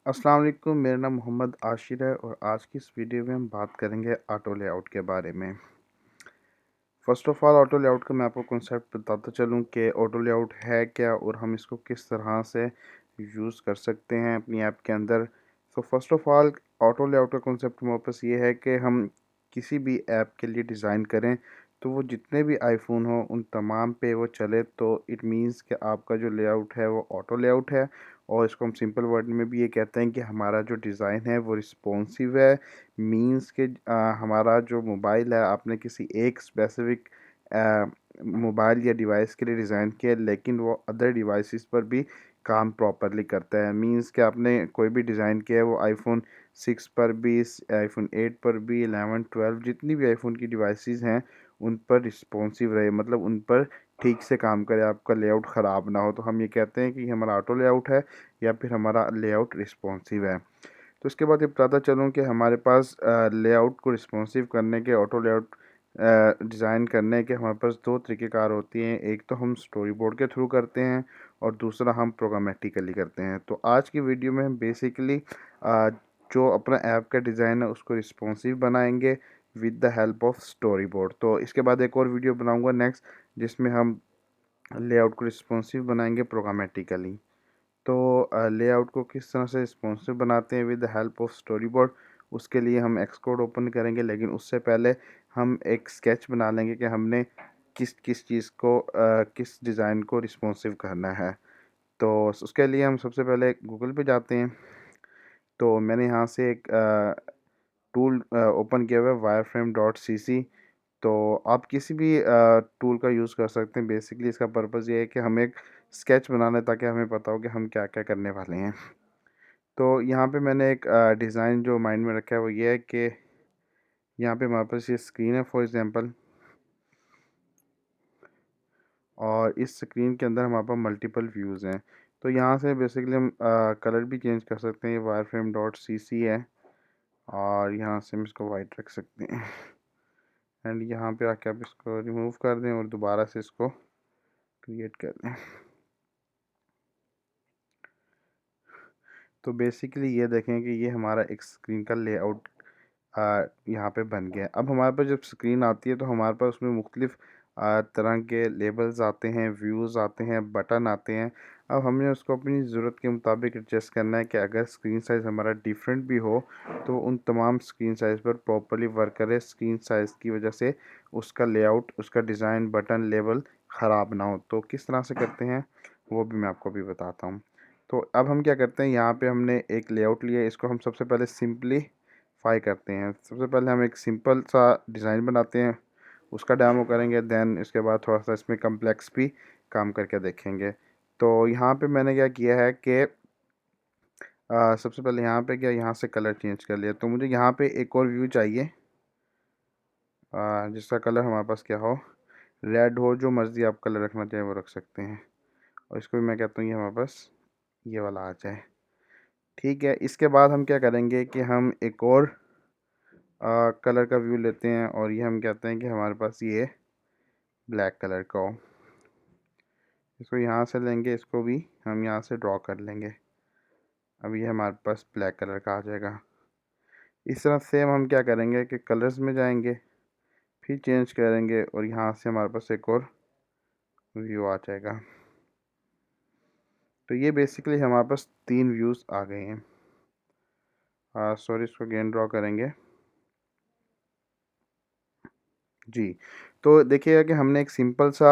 अस्सलाम वालेकुम। मेरा नाम मोहम्मद आशिर है और आज की इस वीडियो में हम बात करेंगे ऑटो लेआउट के बारे में। First of all auto layout का मैं आपको कॉन्सेप्ट बताता चलूँ कि ऑटो लेआउट है क्या और हम इसको किस तरह से यूज़ कर सकते हैं अपनी ऐप के अंदर। तो first of all auto layout का कॉन्सेप्ट हमारे पास ये है कि हम किसी भी ऐप के लिए डिज़ाइन करें तो वो जितने भी आईफ़ोन हो उन तमाम पे वो चले, तो इट मीन्स कि आपका जो लेआउट है वो ऑटो लेआउट है। और इसको हम सिंपल वर्ड में भी ये कहते हैं कि हमारा जो डिज़ाइन है वो रिस्पॉन्सिव है। मीन्स के हमारा जो मोबाइल है आपने किसी एक स्पेसिफ़िक मोबाइल या डिवाइस के लिए डिज़ाइन किया है, लेकिन वो अदर डिवाइसेस पर भी काम प्रॉपरली करता है। मीन्स कि आपने कोई भी डिज़ाइन किया है वो आईफ़ोन 6 पर भी, आईफ़ोन 8 पर भी, 11, 12 जितनी भी आईफ़ोन की डिवाइसेस हैं उन पर रिस्पॉन्सिव रहे, मतलब उन पर ठीक से काम करे, आपका लेआउट ख़राब ना हो। तो हम ये कहते हैं कि हमारा ऑटो लेआउट है या फिर हमारा लेआउट रिस्पॉन्सिव है। तो इसके बाद ये बताता चलूँ कि हमारे पास लेआउट को रिस्पॉन्सिव करने के, ऑटो लेआउट डिज़ाइन करने के हमारे पास दो तरीक़ेकार होती हैं। एक तो हम स्टोरी बोर्ड के थ्रू करते हैं और दूसरा हम प्रोग्रामेटिकली करते हैं। तो आज की वीडियो में हम बेसिकली जो अपना ऐप का डिज़ाइन है उसको रिस्पॉन्सिव बनाएंगे with the help of story board. तो इसके बाद एक और वीडियो बनाऊंगा नेक्स्ट, जिसमें हम लेआउट को रिस्पॉन्सिव बनाएंगे प्रोग्रामेटिकली। तो लेआउट को किस तरह से रिस्पॉन्सिव बनाते हैं with the help of story board, उसके लिए हम एक्सकोड ओपन करेंगे, लेकिन उससे पहले हम एक स्केच बना लेंगे कि हमने किस किस चीज़ को किस डिज़ाइन को रिस्पॉन्सिव करना है। तो उसके लिए हम सबसे पहले गूगल पे जाते हैं। तो मैंने यहाँ से एक टूल ओपन किया हुआ है wireframe.cc। तो आप किसी भी टूल का यूज़ कर सकते हैं। बेसिकली इसका पर्पज़ ये है कि हमें एक स्केच बनाना है ताकि हमें पता हो कि हम क्या क्या करने वाले हैं। तो यहाँ पे मैंने एक डिज़ाइन जो माइंड में रखा है वो ये है कि यहाँ पे हमारे पास ये स्क्रीन है फॉर एग्जांपल, और इस स्क्रीन के अंदर हमारे पास मल्टीपल व्यूज़ हैं। तो यहाँ से बेसिकली हम कलर भी चेंज कर सकते हैं। ये wireframe.cc है और यहाँ से हम इसको वाइट रख सकते हैं एंड यहाँ पे आके आप इसको रिमूव कर दें और दोबारा से इसको क्रिएट कर दें। तो बेसिकली ये देखें कि ये हमारा एक स्क्रीन का लेआउट यहाँ पे बन गया। अब हमारे पास जब स्क्रीन आती है तो हमारे पास उसमें मुख्तलिफ़ तरह के लेबल्स आते हैं, व्यूज़ आते हैं, बटन आते हैं। अब हमने उसको अपनी ज़रूरत के मुताबिक एडजस्ट करना है कि अगर स्क्रीन साइज़ हमारा डिफरेंट भी हो तो उन तमाम स्क्रीन साइज़ पर प्रॉपर्ली वर्क करे। स्क्रीन साइज़ की वजह से उसका लेआउट, उसका डिज़ाइन, बटन, लेबल ख़राब ना हो। तो किस तरह से करते हैं वो भी मैं आपको अभी बताता हूँ। तो अब हम क्या करते हैं, यहाँ पे हमने एक लेआउट लिया है, इसको हम सबसे पहले सिंपलीफाई करते हैं। सबसे पहले हम एक सिंपल सा डिज़ाइन बनाते हैं, उसका डेमो करेंगे, देन इसके बाद थोड़ा सा इसमें कम्प्लेक्स भी काम करके देखेंगे। तो यहाँ पे मैंने क्या किया है कि सबसे पहले यहाँ पे क्या, यहाँ से कलर चेंज कर लिया। तो मुझे यहाँ पे एक और व्यू चाहिए जिसका कलर हमारे पास क्या हो, रेड हो। जो मर्ज़ी आप कलर रखना चाहें वो रख सकते हैं। और इसको भी मैं कहता हूँ ये हमारे पास ये वाला आ जाए। ठीक है, इसके बाद हम क्या करेंगे कि हम एक और कलर का व्यू लेते हैं और ये हम कहते हैं कि हमारे पास ये ब्लैक कलर का हो। इसको यहाँ से लेंगे, इसको भी हम यहाँ से ड्रॉ कर लेंगे। अब ये हमारे पास ब्लैक कलर का आ जाएगा। इस तरह सेम हम क्या करेंगे कि कलर्स में जाएंगे, फिर चेंज करेंगे और यहाँ से हमारे पास एक और व्यू आ जाएगा। तो ये बेसिकली हमारे पास 3 व्यूज़ आ गए हैं। सॉरी, इसको अगेन ड्रॉ करेंगे जी। तो देखिएगा कि हमने एक सिंपल सा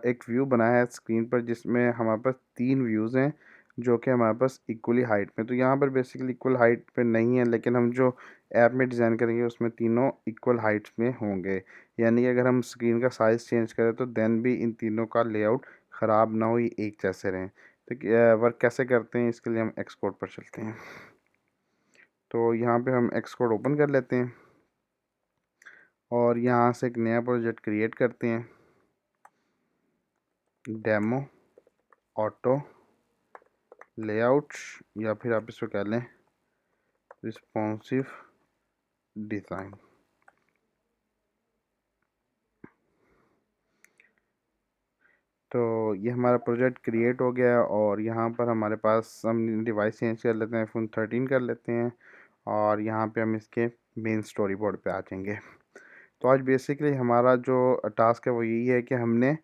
एक व्यू बनाया है स्क्रीन पर, जिसमें हमारे पास 3 व्यूज़ हैं जो कि हमारे पास इक्वली हाइट में। तो यहाँ पर बेसिकली इक्वल हाइट पे नहीं है, लेकिन हम जो ऐप में डिज़ाइन करेंगे उसमें तीनों इक्वल हाइट्स में होंगे। यानी कि अगर हम स्क्रीन का साइज़ चेंज करें तो देन भी इन तीनों का लेआउट ख़राब ना हो, ये एक जैसे रहें। तो वर्क कैसे करते हैं, इसके लिए हम एक्सकोड पर चलते हैं। तो यहाँ पे हम एक्सकोड ओपन कर लेते हैं और यहाँ से एक नया प्रोजेक्ट क्रिएट करते हैं, डेमो ऑटो लेआउट, या फिर आप इसको कह लें रिस्पॉन्सिव डिज़ाइन। तो ये हमारा प्रोजेक्ट क्रिएट हो गया है और यहाँ पर हमारे पास हम डिवाइस चेंज कर लेते हैं, iPhone 13 कर लेते हैं और यहाँ पे हम इसके मेन स्टोरी बोर्ड पर आ जाएंगे। तो आज बेसिकली हमारा जो टास्क है वो यही है कि हमने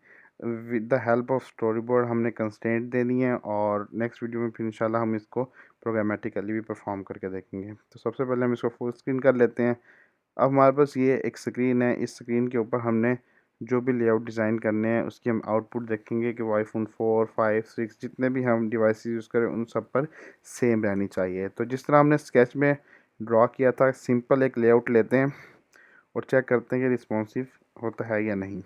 with the help of story board हमने कंस्ट्रेंट देनी है और नेक्स्ट वीडियो में फिर इंशाल्लाह हम इसको प्रोग्रामेटिकली भी परफॉर्म करके देखेंगे। तो सबसे पहले हम इसको फुल स्क्रीन कर लेते हैं। अब हमारे पास ये एक स्क्रीन है, इस स्क्रीन के ऊपर हमने जो भी लेआउट डिज़ाइन करने हैं उसकी हम आउटपुट देखेंगे कि वो iPhone 4, 5, 6 जितने भी हम डिवाइस यूज़ करें उन सब पर सेम रहनी चाहिए। तो जिस तरह हमने स्केच में ड्रॉ किया था, सिंपल एक लेआउट लेते हैं और चेक करते हैं कि रिस्पॉन्सिव होता है या नहीं।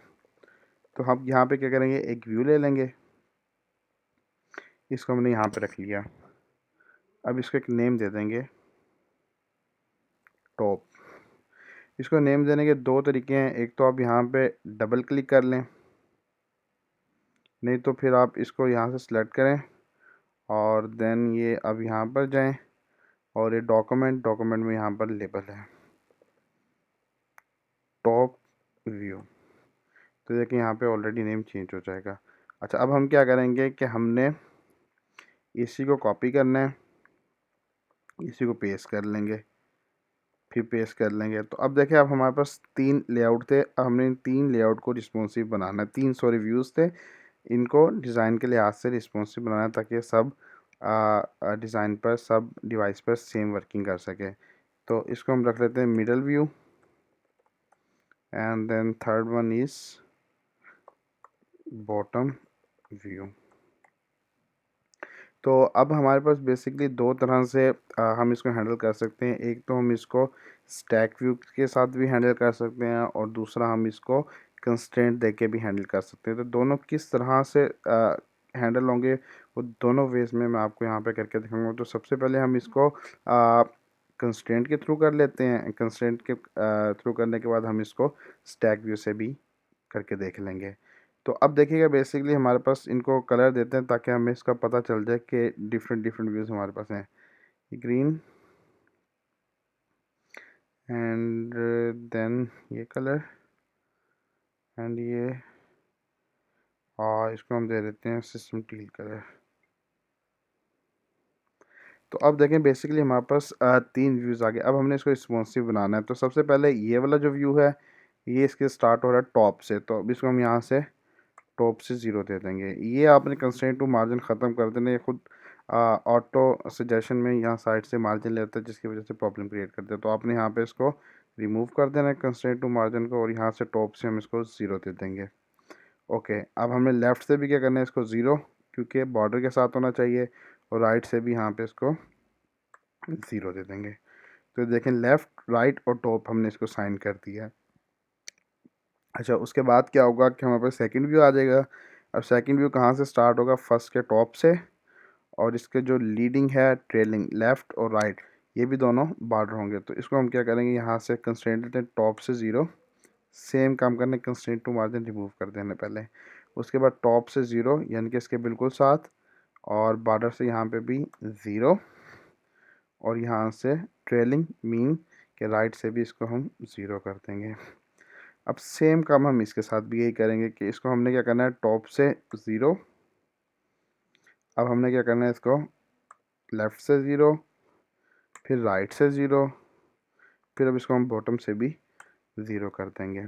तो हम यहाँ पे क्या करेंगे, एक व्यू ले लेंगे, इसको हमने यहाँ पे रख लिया। अब इसको एक नेम दे देंगे टॉप। इसको नेम देने के दो तरीके हैं, एक तो आप यहाँ पे डबल क्लिक कर लें, नहीं तो फिर आप इसको यहाँ से सिलेक्ट करें और देन ये अब यहाँ पर जाएं और ये डॉक्यूमेंट में यहाँ पर लेबल है टॉप व्यू। तो देखिए यहाँ पे ऑलरेडी नेम चेंज हो जाएगा। अच्छा, अब हम क्या करेंगे कि हमने इसी को कॉपी करना है, इसी को पेस्ट कर लेंगे, फिर पेस्ट कर लेंगे। तो अब देखिए अब हमारे पास 3 लेआउट थे, अब हमने इन 3 लेआउट को रिस्पॉन्सिव बनाना है। 3 सॉरी व्यूज़ थे, इनको डिज़ाइन के लिहाज से रिस्पॉन्सिव बनाना है ताकि सब डिज़ाइन पर सब डिवाइस पर सेम वर्किंग कर सके। तो इसको हम रख लेते हैं middle view and then third one is bottom view. तो अब हमारे पास बेसिकली दो तरह से हम इसको हैंडल कर सकते हैं। एक तो हम इसको स्टैक व्यू के साथ भी हैंडल कर सकते हैं और दूसरा हम इसको कंस्ट्रेंट दे के भी हैंडल कर सकते हैं। तो दोनों किस तरह से हैंडल होंगे वो दोनों वेज में मैं आपको यहाँ पे करके दिखाऊंगा। तो सबसे पहले हम इसको कंस्ट्रेंट के थ्रू कर लेते हैं, कंस्ट्रेंट के थ्रू करने के बाद हम इसको स्टैक व्यू से भी करके देख लेंगे। तो अब देखिएगा बेसिकली हमारे पास इनको कलर देते हैं ताकि हमें इसका पता चल जाए कि डिफरेंट डिफरेंट व्यूज़ हमारे पास हैं। ग्रीन एंड देन ये कलर एंड ये, और इसको हम दे देते हैं सिस्टम टील कलर। तो अब देखें बेसिकली हमारे पास 3 व्यूज़ आ गए। अब हमने इसको रिस्पॉन्सिव बनाना है। तो सबसे पहले ये वाला जो व्यू है ये इसके स्टार्ट हो रहा है टॉप से, तो अब इसको हम यहाँ से टॉप से 0 दे देंगे। ये आपने कंस्ट्रेंट टू मार्जिन ख़त्म कर देना, ये खुद ऑटो सजेशन में यहाँ साइड से मार्जिन लेता है जिसकी वजह से प्रॉब्लम क्रिएट करते हैं। तो आपने यहाँ पे इसको रिमूव कर देना है कंस्ट्रेंट टू मार्जिन को और यहाँ से टॉप से हम इसको 0 दे देंगे। ओके, अब हमें लेफ़्ट से भी क्या करना है, इसको 0 क्योंकि बॉर्डर के साथ होना चाहिए और राइट से भी यहाँ पे इसको 0 दे देंगे। तो देखें लेफ़्ट, राइट और टॉप हमने इसको साइन कर दिया है। अच्छा, उसके बाद क्या होगा कि हमारे पास सेकंड व्यू आ जाएगा। अब सेकंड व्यू कहाँ से स्टार्ट होगा, फर्स्ट के टॉप से, और इसके जो लीडिंग है ट्रेलिंग लेफ़्ट और राइट ये भी दोनों बॉर्डर होंगे। तो इसको हम क्या करेंगे, यहाँ से कंस्ट्रेंट देते हैं टॉप से 0, सेम काम करने कंस्ट्रेंट टू मार्जिन रिमूव कर देने पहले। उसके बाद टॉप से 0 यानी कि इसके बिल्कुल साथ, और बॉर्डर से यहाँ पे भी 0, और यहाँ से ट्रेलिंग मीन के राइट से भी इसको हम 0 कर देंगे। अब सेम काम हम इसके साथ भी यही करेंगे कि इसको हमने क्या करना है टॉप से 0, अब हमने क्या करना है इसको लेफ़्ट से 0, फिर राइट से 0, फिर अब इसको हम बॉटम से भी 0 कर देंगे।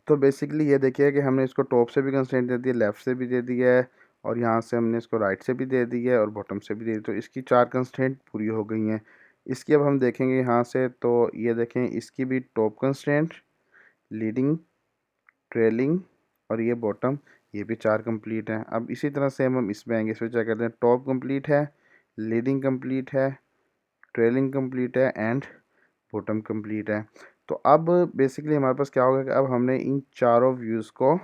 तो बेसिकली ये देखिए कि हमने इसको टॉप से भी कंस्ट्रेंट दे दिया, लेफ़्ट से भी दे दिया है, और यहाँ से हमने इसको राइट से भी दे दिया है और बॉटम से भी दे दी। तो इसकी 4 कंस्ट्रेंट पूरी हो गई हैं। इसकी अब हम देखेंगे यहाँ से, तो ये देखें इसकी भी टॉप कंस्ट्रेंट, लीडिंग, ट्रेलिंग और ये बॉटम, ये भी 4 कंप्लीट हैं। अब इसी तरह से हम इसमें आएंगे, इसमें चेक करते हैं टॉप कंप्लीट है, लीडिंग कंप्लीट है, ट्रेलिंग कंप्लीट है एंड बॉटम कंप्लीट है। तो अब बेसिकली हमारे पास क्या होगा कि अब हमने इन चारों व्यूज़ को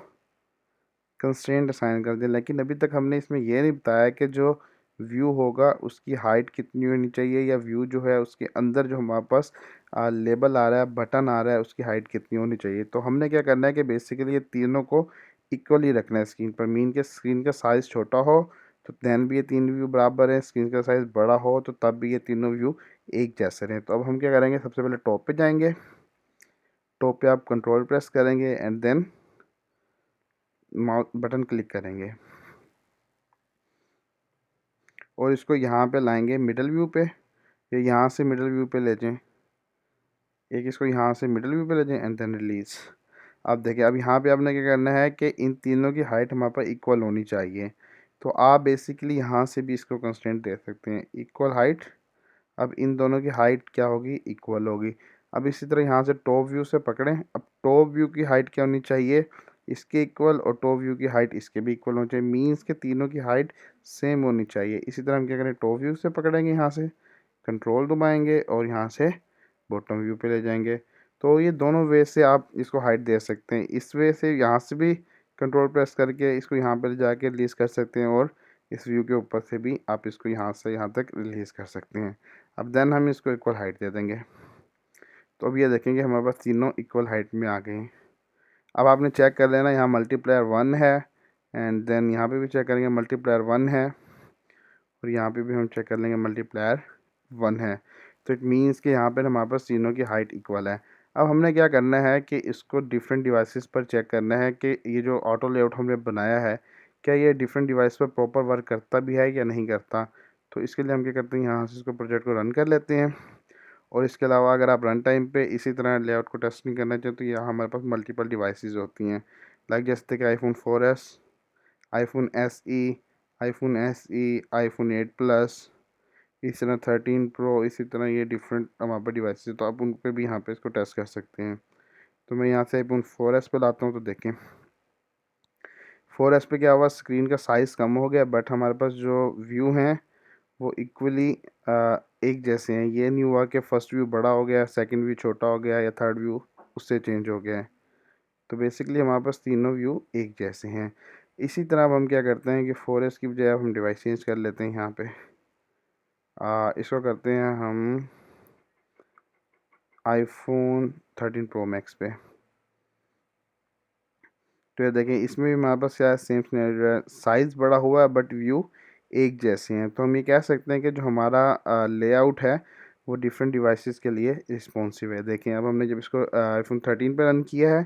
कंस्ट्रेंट असाइन कर दिया, लेकिन अभी तक हमने इसमें यह नहीं बताया कि जो व्यू होगा उसकी हाइट कितनी होनी चाहिए, या व्यू जो है उसके अंदर जो हमारे पास लेबल आ रहा है, बटन आ रहा है, उसकी हाइट कितनी होनी चाहिए। तो हमने क्या करना है कि बेसिकली ये तीनों को इक्वली रखना है स्क्रीन पर। मीन के स्क्रीन का साइज़ छोटा हो तो दैन भी ये 3 व्यू बराबर है, स्क्रीन का साइज़ बड़ा हो तो तब भी ये तीनों व्यू एक जैसे रहें। तो अब हम क्या करेंगे, सबसे पहले टॉप पे जाएंगे, टॉप पे आप कंट्रोल प्रेस करेंगे and then mouse button click करेंगे और इसको यहाँ पे लाएंगे मिडल व्यू पे, या यहाँ से मिडल व्यू पे ले जाएं, एक इसको यहाँ से मिडल व्यू पे ले जाएं एंड देन रिलीज़। अब देखिए, अब यहाँ पे आपने क्या करना है कि इन तीनों की हाइट हमारे पास इक्वल होनी चाहिए। तो आप बेसिकली यहाँ से भी इसको कंस्ट्रेंट दे सकते हैं, इक्वल हाइट। अब इन दोनों की हाइट क्या होगी, इक्वल होगी। अब इसी तरह यहाँ से टॉप व्यू से पकड़ें, अब टॉप व्यू की हाइट क्या होनी चाहिए, इसके इक्वल, और टॉप व्यू की हाइट इसके भी इक्वल होनी चाहिए, मीन्स के तीनों की हाइट सेम होनी चाहिए। इसी तरह हम क्या करें, टॉप व्यू से पकड़ेंगे, यहाँ से कंट्रोल दबाएंगे और यहाँ से बॉटम व्यू पे ले जाएंगे। तो ये दोनों वे से आप इसको हाइट दे सकते हैं। इस वे से यहाँ से भी कंट्रोल प्रेस करके इसको यहाँ पर जाके रिलीज़ कर सकते हैं, और इस व्यू के ऊपर से भी आप इसको यहाँ से यहाँ तक रिलीज़ कर सकते हैं। अब देन हम इसको इक्वल हाइट दे देंगे। तो अब ये देखेंगे हमारे पास तीनों इक्वल हाइट में आ गए हैं। अब आपने चेक कर लेना, यहाँ मल्टीप्लायर 1 है, एंड देन यहाँ पे भी चेक करेंगे मल्टीप्लायर 1 है, और यहाँ पे भी हम चेक कर लेंगे मल्टीप्लायर 1 है। तो इट मीन्स कि यहाँ पर हमारे पास तीनों की हाइट इक्वल है। अब हमने क्या करना है कि इसको डिफरेंट डिवाइसेस पर चेक करना है कि ये जो ऑटो लेआउट हमने बनाया है, क्या ये डिफरेंट डिवाइस पर प्रॉपर वर्क करता भी है या नहीं करता। तो इसके लिए हम क्या करते हैं, यहाँ से इसको प्रोजेक्ट को रन कर लेते हैं। और इसके अलावा अगर आप रन टाइम पे इसी तरह लेआउट को टेस्टिंग करना चाहें तो यहाँ हमारे पास मल्टीपल डिवाइसेस होती हैं, लाइक जैसे कि iPhone 4S, iPhone SE, iPhone SE, iPhone 8 plus, इस तरह 13 Pro, इसी तरह ये डिफरेंट हमारे पास डिवाइसेस, तो आप उन पर भी यहाँ पे इसको टेस्ट कर सकते हैं। तो मैं यहाँ से iPhone 4S पे लाता हूँ, तो देखें 4S पे क्या हुआ, स्क्रीन का साइज़ कम हो गया, बट हमारे पास जो व्यू हैं वो इक्वली एक जैसे हैं। ये नहीं हुआ कि फर्स्ट व्यू बड़ा हो गया, सेकंड व्यू छोटा हो गया, या थर्ड व्यू उससे चेंज हो गया है। तो बेसिकली हमारे पास तीनों व्यू एक जैसे हैं। इसी तरह अब हम क्या करते हैं कि 4S की बजाय हम डिवाइस चेंज कर लेते हैं। यहाँ पे इसको करते हैं हम iPhone 13 Pro Max पे। तो ये देखें, इसमें भी हमारे पास क्या है, सेम सिनेरियो है, साइज़ बड़ा हुआ है बट व्यू एक जैसे हैं। तो हम ये कह सकते हैं कि जो हमारा लेआउट है वो डिफरेंट डिवाइसेस के लिए रिस्पॉन्सिव है। देखें, अब हमने जब इसको iPhone 13 पे रन किया है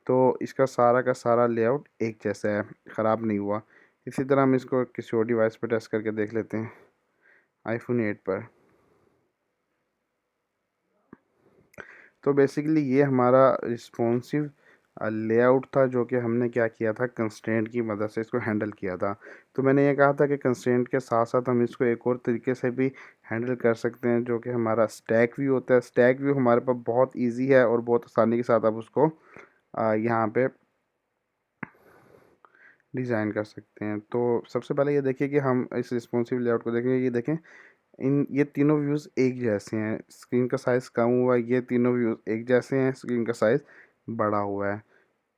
तो इसका सारा का सारा लेआउट एक जैसा है, ख़राब नहीं हुआ। इसी तरह हम इसको किसी और डिवाइस पर टेस्ट करके देख लेते हैं, iPhone 8 पर। तो बेसिकली ये हमारा रिस्पॉन्सिव लेआउट था, जो कि हमने क्या किया था, कंस्ट्रेंट की मदद से इसको हैंडल किया था। तो मैंने ये कहा था कि कंस्ट्रेंट के साथ साथ हम इसको एक और तरीके से भी हैंडल कर सकते हैं, जो कि हमारा स्टैक व्यू होता है। स्टैक व्यू हमारे पास बहुत इजी है और बहुत आसानी के साथ आप उसको यहाँ पे डिज़ाइन कर सकते हैं। तो सबसे पहले ये देखिए कि हम इस रिस्पॉन्सिव लेआउट को देखेंगे। ये देखें, ये तीनों व्यूज़ एक जैसे हैं, स्क्रीन का साइज़ कम हुआ है, ये तीनों व्यूज़ एक जैसे हैं, स्क्रीन का साइज़ बड़ा हुआ है।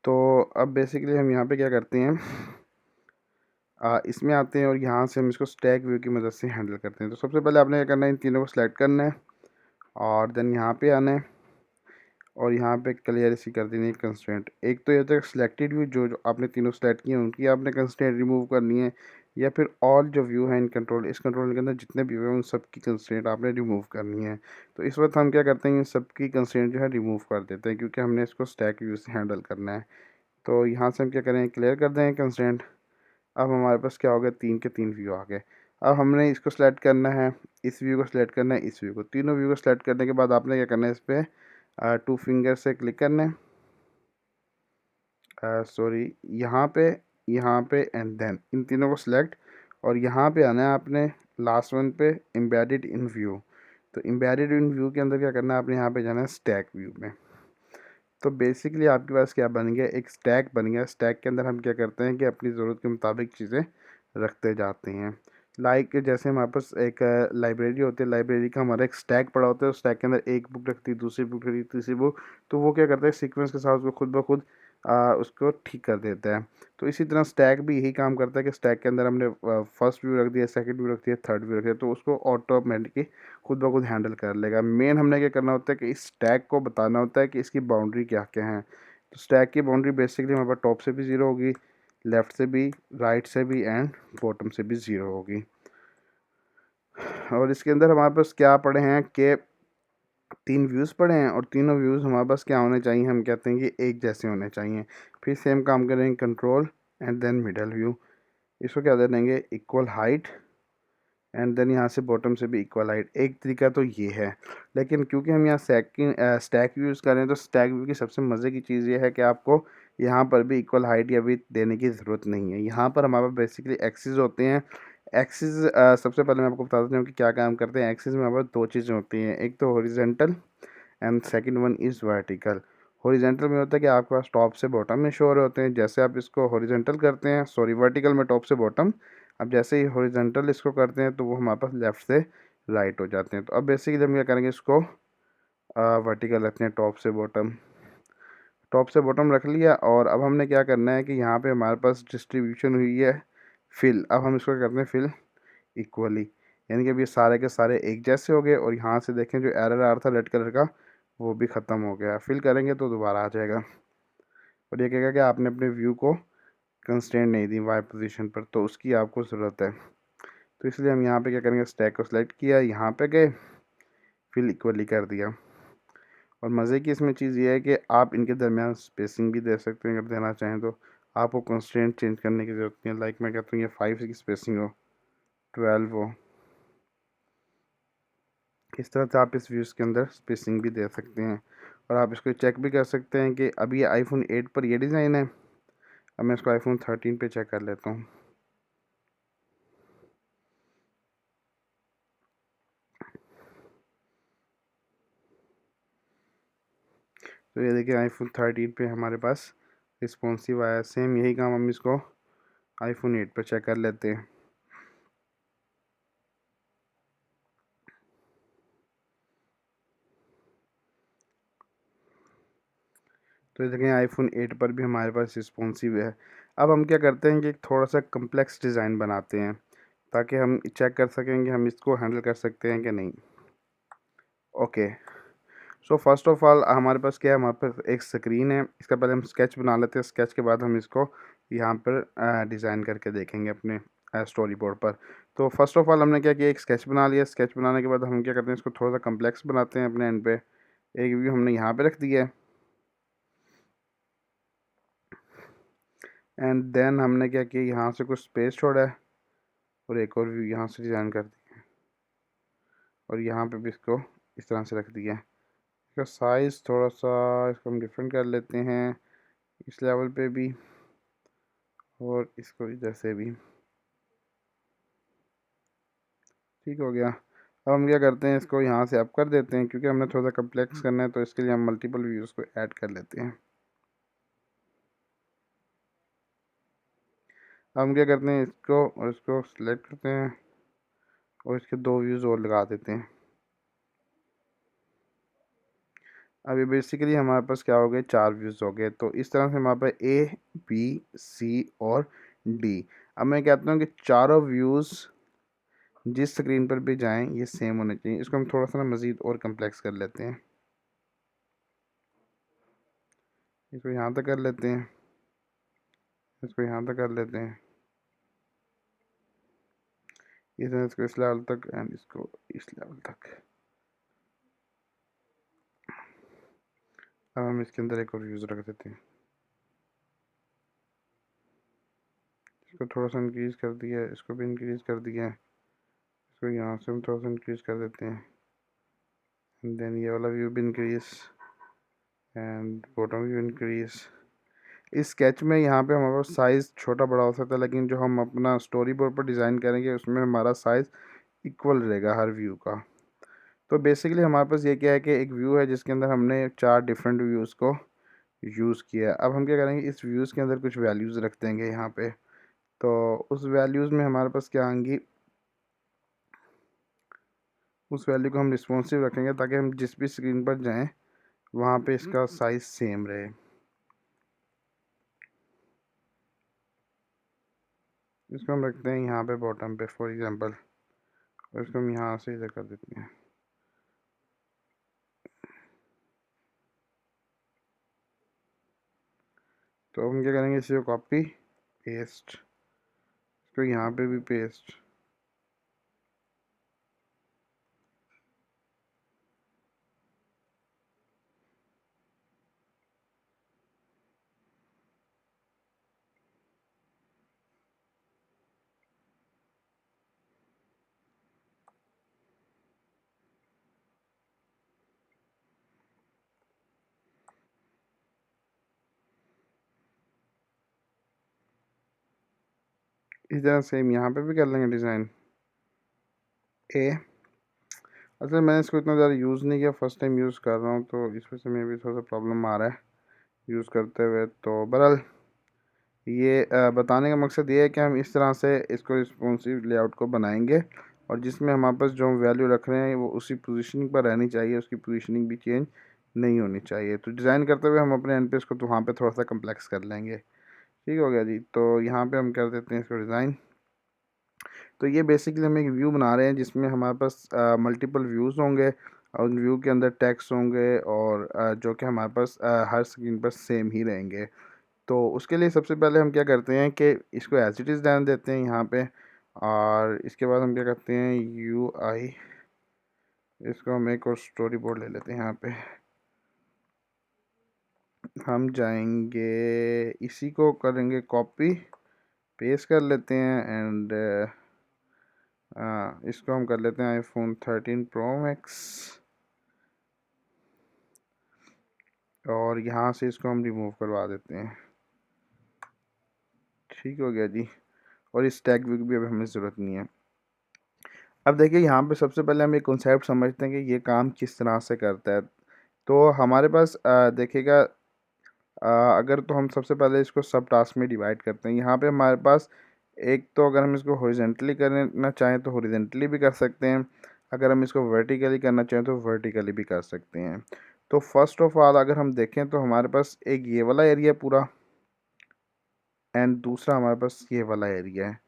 तो अब बेसिकली हम यहाँ पे क्या करते हैं, इसमें आते हैं और यहाँ से हम इसको स्टैक व्यू की मदद से हैंडल करते हैं। तो सबसे पहले आपने क्या करना है, इन तीनों को सिलेक्ट करना है और देन यहाँ पे आना है और यहाँ पे क्लियर इसी कर देनी है कंस्ट्रेंट। एक तो ये होता है सिलेक्टेड व्यू, जो आपने तीनों सेलेक्ट किए हैं उनकी आपने कंस्ट्रेंट रिमूव करनी है, या फिर ऑल जो व्यू है इन कंट्रोल, इस कंट्रोल के अंदर जितने व्यू हैं उन सब की कंस्ट्रेंट आपने रिमूव करनी है। तो इस वक्त हम क्या करते हैं, इन सब की कंस्ट्रेंट जो है रिमूव कर देते हैं, क्योंकि हमने इसको स्टैक व्यू से हैंडल करना है। तो यहाँ से हम क्या करें, क्लियर कर दें कंस्ट्रेंट। अब हमारे पास क्या हो गया, 3 के 3 व्यू आ गए। अब हमने इसको सेलेक्ट करना है, इस व्यू को सिलेक्ट करना है, इस व्यू को, तीनों व्यू को सिलेक्ट करने के बाद आपने क्या करना है, इस पर 2 फिंगर से क्लिक करना है, सॉरी यहाँ पे एंड देन इन तीनों को सिलेक्ट, और यहाँ पे आना है आपने लास्ट वन पे, एम्बेडेड इन व्यू। तो एम्बेडेड इन व्यू के अंदर क्या करना है, आपने यहाँ पे जाना है स्टैक व्यू में। तो बेसिकली आपके पास क्या बन गया, एक स्टैक बन गया। स्टैक के अंदर हम क्या करते हैं कि अपनी ज़रूरत के मुताबिक चीज़ें रखते जाते हैं। लाइक जैसे हमारे पास एक लाइब्रेरी होती है, लाइब्रेरी का हमारा एक स्टैक पड़ा होता है, उस स्टैक के अंदर एक बुक रखती है, दूसरी बुक रखती है, तीसरी बुक, तो वो क्या करता है, सीक्वेंस के साथ उसको खुद ब खुद उसको ठीक कर देता है। तो इसी तरह स्टैक भी यही काम करता है कि स्टैक के अंदर हमने फर्स्ट व्यू रख दिया, सेकंड व्यू रख दिया, थर्ड व्यू रख दिया, तो उसको ऑटोमेटिकली खुद ब खुद हैंडल कर लेगा। मेन हमने क्या करना होता है कि इस स्टैक को बताना होता है कि इसकी बाउंड्री क्या क्या है। तो स्टैक की बाउंड्री बेसिकली हमारे पास टॉप से भी ज़ीरो होगी, लेफ़्ट से भी, राइट से भी, एंड बॉटम से भी ज़ीरो होगी। और इसके अंदर हमारे पास क्या पड़े हैं कि 3 व्यूज़ पड़े हैं, और तीनों व्यूज़ हमारे पास क्या होने चाहिए, हम कहते हैं कि एक जैसे होने चाहिए। फिर सेम काम करेंगे, control and then middle view. इसको क्या दे देंगे, इक्वल हाइट, एंड देन यहाँ से बॉटम से भी इक्वल हाइट। एक तरीका तो ये है, लेकिन क्योंकि हम यहाँ स्टैक व्यू यूज़ कर रहे हैं तो स्टैक व्यू की सबसे मज़े की चीज़ ये है कि आपको यहाँ पर भी इक्वल हाइट या विड्थ देने की ज़रूरत नहीं है। यहाँ पर हमारे पास बेसिकली एक्सिस होते हैं। एक्सिस सबसे पहले मैं आपको बता देता हूँ कि क्या काम करते हैं। एक्सिस में हमारे पास दो चीज़ें होती हैं, एक तो horizontal and second one is vertical. Horizontal में होता है कि आपके पास टॉप से बॉटम में शो हो रहे होते हैं। जैसे आप इसको हॉरिजेंटल करते हैं, सॉरी वर्टिकल में टॉप से बॉटम, अब जैसे ही हॉरिजेंटल इसको करते हैं तो वो हमारे पास लेफ़्ट से राइट हो जाते हैं। तो अब बेसिकली हम क्या करेंगे, इसको वर्टिकल रखते हैं, टॉप से बॉटम। टॉप से बॉटम रख लिया, और अब हमने क्या करना है कि यहाँ पे हमारे पास डिस्ट्रीब्यूशन हुई है फिल। अब हम इसको करते हैं फिल इक्वली, यानी कि अब ये सारे के सारे एक जैसे हो गए, और यहाँ से देखें जो एरर आ रहा था रेड कलर का वो भी ख़त्म हो गया। फिल करेंगे तो दोबारा आ जाएगा, और ये कहेगा कि आपने अपने व्यू को कंस्ट्रेंट नहीं दी वाई पोजीशन पर, तो उसकी आपको ज़रूरत है। तो इसलिए हम यहाँ पे क्या करेंगे, स्टैक को सिलेक्ट किया, यहाँ पे गए, फिल इक्वली कर दिया। और मज़े की इसमें चीज़ ये है कि आप इनके दरमियान स्पेसिंग भी दे सकते हैं अगर देना चाहें तो। आपको कंस्ट्रेंट चेंज करने की ज़रूरत नहीं है। लाइक मैं कहता हूँ ये 5 की स्पेसिंग हो, 12 हो, इस तरह से आप इस व्यूज़ के अंदर स्पेसिंग भी दे सकते हैं। और आप इसको चेक भी कर सकते हैं कि अभी ये आईफोन 8 पर ये डिज़ाइन है। अब मैं इसको आईफोन 13 पे चेक कर लेता हूँ। तो ये देखिए आईफोन 13 पे हमारे पास रिस्पॉन्सिव आया। सेम यही काम हम इसको आईफोन 8 पर चेक कर लेते हैं। तो ये देखें आईफोन 8 पर भी हमारे पास रिस्पॉन्सिव है। अब हम क्या करते हैं कि एक थोड़ा सा कम्प्लेक्स डिज़ाइन बनाते हैं ताकि हम चेक कर सकें कि हम इसको हैंडल कर सकते हैं कि नहीं। Okay, so first of all हमारे पास क्या है, हमारे पास एक स्क्रीन है। इसका पहले हम स्केच बना लेते हैं, स्केच के बाद हम इसको यहाँ पर डिज़ाइन करके देखेंगे अपने स्टोरी बोर्ड पर। तो फर्स्ट ऑफ ऑल हमने क्या किया, एक स्केच बना लिया। स्केच बनाने के बाद हम क्या करते हैं, इसको थोड़ा सा कम्प्लेक्स बनाते हैं अपने एंड पे। एक व्यू हमने यहाँ पे रख दिया है, एंड देन हमने क्या किया, यहाँ से कुछ स्पेस छोड़ा है, और एक और व्यू यहाँ से डिज़ाइन कर दिया, और यहाँ पे भी इसको इस तरह से रख दिया। इसका साइज़ थोड़ा सा इसको हम डिफरेंट कर लेते हैं इस लेवल पे भी, और इसको इधर से भी। ठीक हो गया। अब हम क्या करते हैं, इसको यहाँ से अप कर देते हैं क्योंकि हमने थोड़ा सा कम्प्लेक्स करना है, तो इसके लिए हम मल्टीपल व्यूज़ को ऐड कर लेते हैं। अब हम क्या करते हैं, इसको और इसको सेलेक्ट करते हैं, और इसके दो व्यूज़ और लगा देते हैं। अभी बेसिकली हमारे पास क्या हो गए, 4 व्यूज़ हो गए। तो इस तरह से हमारे पास ए, बी, सी और डी। अब मैं कहता हूँ कि चारों व्यूज़ जिस स्क्रीन पर भी जाएं ये सेम होने चाहिए। इसको हम थोड़ा सा ना मज़ीद और कम्प्लेक्स कर लेते हैं। इसको यहाँ तक कर लेते हैं, इसको यहाँ तक कर लेते हैं, इसको इस लेवल तक, एंड इसको इस लेवल तक। अब हम इसके अंदर एक और व्यूज़ रख देते हैं। इसको थोड़ा सा इंक्रीज़ कर दिया, इसको भी इंक्रीज़ कर दिया है। इसको यहाँ से हम थोड़ा सा इंक्रीज़ कर देते हैं, एंड देन ये वाला व्यू भी increase, and bottom view increase. इस स्केच में यहाँ पे हमारे पास साइज़ छोटा बड़ा हो सकता है, लेकिन जो हम अपना स्टोरी बोर्ड पर डिज़ाइन करेंगे उसमें हमारा साइज़ इक्वल रहेगा हर व्यू का। तो बेसिकली हमारे पास ये क्या है कि एक व्यू है जिसके अंदर हमने 4 डिफरेंट व्यूज़ को यूज़ किया है। अब हम क्या करेंगे, इस व्यूज़ के अंदर कुछ वैल्यूज़ रख देंगे यहाँ पे। तो उस वैल्यूज़ में हमारे पास क्या आएंगी, उस वैल्यू को हम रिस्पॉन्सिव रखेंगे ताकि हम जिस भी स्क्रीन पर जाएं वहाँ पे इसका साइज़ सेम रहे। इसको हम रखते हैं यहाँ पे बॉटम पे फॉर एग्जांपल, और इसको हम यहाँ से इधर कर देते हैं। तो हम क्या करेंगे, इसे कॉपी पेस्ट, इसको यहाँ पे भी पेस्ट, इस तरह सेम यहाँ पे भी कर लेंगे डिज़ाइन ए। असल मैंने इसको इतना ज़्यादा यूज़ नहीं किया, फर्स्ट टाइम यूज़ कर रहा हूँ, तो इस वजह से मैं भी थोड़ा सा प्रॉब्लम आ रहा है यूज़ करते हुए। तो बहरहाल ये बताने का मकसद ये है कि हम इस तरह से इसको रिस्पॉन्सिव लेआउट को बनाएंगे, और जिसमें हमारे पास जो वैल्यू रख रहे हैं वो उसी पोजीशनिंग पर रहनी चाहिए, उसकी पोजीशनिंग भी चेंज नहीं होनी चाहिए। तो डिज़ाइन करते हुए हम अपने एंड पे इसको तो वहाँ पे थोड़ा सा कम्प्लेक्स कर लेंगे। ठीक हो गया जी। तो यहाँ पे हम कर देते हैं इसको डिज़ाइन। तो ये बेसिकली हम एक व्यू बना रहे हैं जिसमें हमारे पास मल्टीपल व्यूज़ होंगे, और उन व्यू के अंदर टेक्स्ट होंगे, और जो कि हमारे पास हर स्क्रीन पर सेम ही रहेंगे। तो उसके लिए सबसे पहले हम क्या करते हैं कि इसको एज इट इज़ रहने देते हैं यहाँ पे, और इसके बाद हम क्या करते हैं यू आई, इसको हम एक और स्टोरी बोर्ड ले लेते हैं। यहाँ पे हम जाएंगे, इसी को करेंगे कॉपी पेस्ट कर लेते हैं, एंड इसको हम कर लेते हैं आईफोन 13 प्रो मैक्स, और यहाँ से इसको हम रिमूव करवा देते हैं। ठीक हो गया जी। और इस टैग व्यू की भी अब हमें ज़रूरत नहीं है। अब देखिए यहाँ पे सबसे पहले हम एक कॉन्सेप्ट समझते हैं कि ये काम किस तरह से करता है। तो हमारे पास देखिएगा, अगर तो हम सबसे पहले इसको सब टास्क में डिवाइड करते हैं। यहाँ पे हमारे पास एक, तो अगर हम इसको हॉरिजेंटली करना चाहें तो हॉरिजेंटली भी कर सकते हैं, अगर हम इसको वर्टिकली करना चाहें तो वर्टिकली भी कर सकते हैं। तो फर्स्ट ऑफ ऑल अगर हम देखें तो हमारे पास एक ये वाला एरिया पूरा, एंड दूसरा हमारे पास ये वाला एरिया है।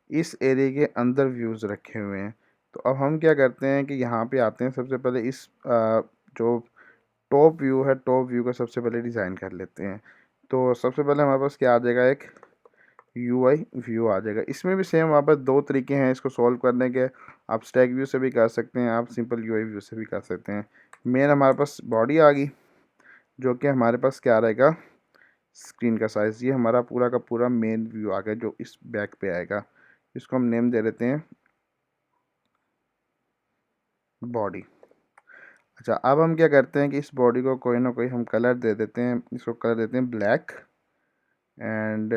इस एरिया के अंदर व्यूज़ रखे हुए हैं। तो अब हम क्या करते हैं कि यहाँ पे आते हैं, सबसे पहले इस जो टॉप व्यू है, टॉप व्यू का सबसे पहले डिज़ाइन कर लेते हैं। तो सबसे पहले हमारे पास क्या आ जाएगा, एक UI व्यू आ जाएगा। इसमें भी सेम हमारे पास दो तरीके हैं इसको सॉल्व करने के। आप स्टैक व्यू से भी कर सकते हैं, आप सिंपल UI व्यू से भी कर सकते हैं। मेन हमारे पास बॉडी आ गई, जो कि हमारे पास क्या रहेगा, स्क्रीन का साइज़। ये हमारा पूरा का पूरा मेन व्यू आ गया जो इस बैक पे आएगा। इसको हम नेम दे देते हैं बॉडी। अच्छा, अब हम क्या करते हैं कि इस बॉडी को कोई ना कोई हम कलर दे देते हैं। इसको कलर देते हैं ब्लैक, एंड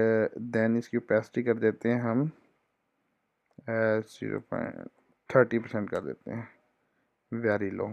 देन इसकी ओपेसिटी कर देते हैं हम 0.30% कर देते हैं, वेरी लो।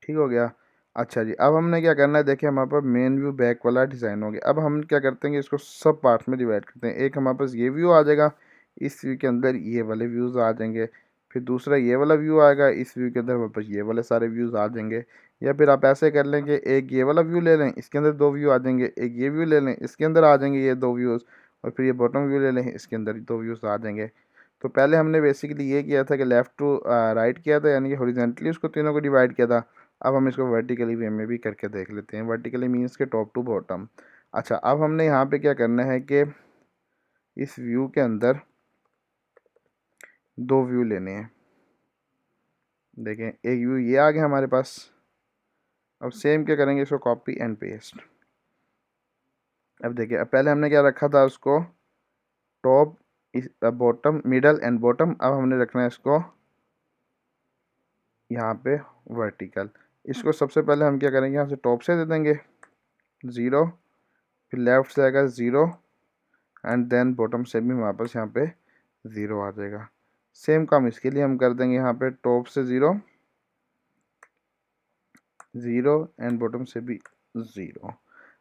ठीक हो गया। अच्छा जी, अब हमने क्या करना है, देखिए हमारे पास मेन व्यू बैक वाला डिज़ाइन हो गया। अब हम क्या करते हैं कि इसको सब पार्ट में डिवाइड करते हैं। एक हमारे पास ये व्यू आ जाएगा, इस व्यू के अंदर ये वाले व्यूज़ आ जाएंगे। फिर दूसरा ये वाला व्यू आएगा, इस व्यू के अंदर हमारे पास ये वाले सारे व्यूज़ आ जाएंगे। या फिर आप ऐसे कर लें कि एक ये वाला व्यू ले लें, इसके अंदर दो व्यू आ जाएंगे, एक ये व्यू ले लें, इसके अंदर आ जाएंगे ये दो व्यूज़, और फिर ये बॉटम व्यू ले लें, इसके अंदर दो व्यूज़ आ जाएंगे। तो पहले हमने बेसिकली ये किया था कि लेफ़्ट टू राइट किया था, यानी कि हॉरिजॉन्टली उसको तीनों को डिवाइड किया था। अब हम इसको वर्टिकली वे में भी करके देख लेते हैं। वर्टिकली मीन्स के टॉप टू बॉटम। अच्छा, अब हमने यहाँ पे क्या करना है कि इस व्यू के अंदर दो व्यू लेने हैं। देखें, एक व्यू ये आ गया हमारे पास। अब सेम क्या करेंगे, इसको कॉपी एंड पेस्ट। अब देखिए, अब पहले हमने क्या रखा था, उसको टॉप, इस बॉटम, मिडल एंड बॉटम। अब हमने रखना है इसको यहाँ पे वर्टिकल। इसको सबसे पहले हम क्या करेंगे, यहाँ से टॉप से दे देंगे 0, फिर लेफ़्ट से आएगा 0, एंड देन बॉटम से भी हमारे पास यहाँ पे 0 आ जाएगा। सेम काम इसके लिए हम कर देंगे, यहाँ पे टॉप से 0, 0, एंड बॉटम से भी 0।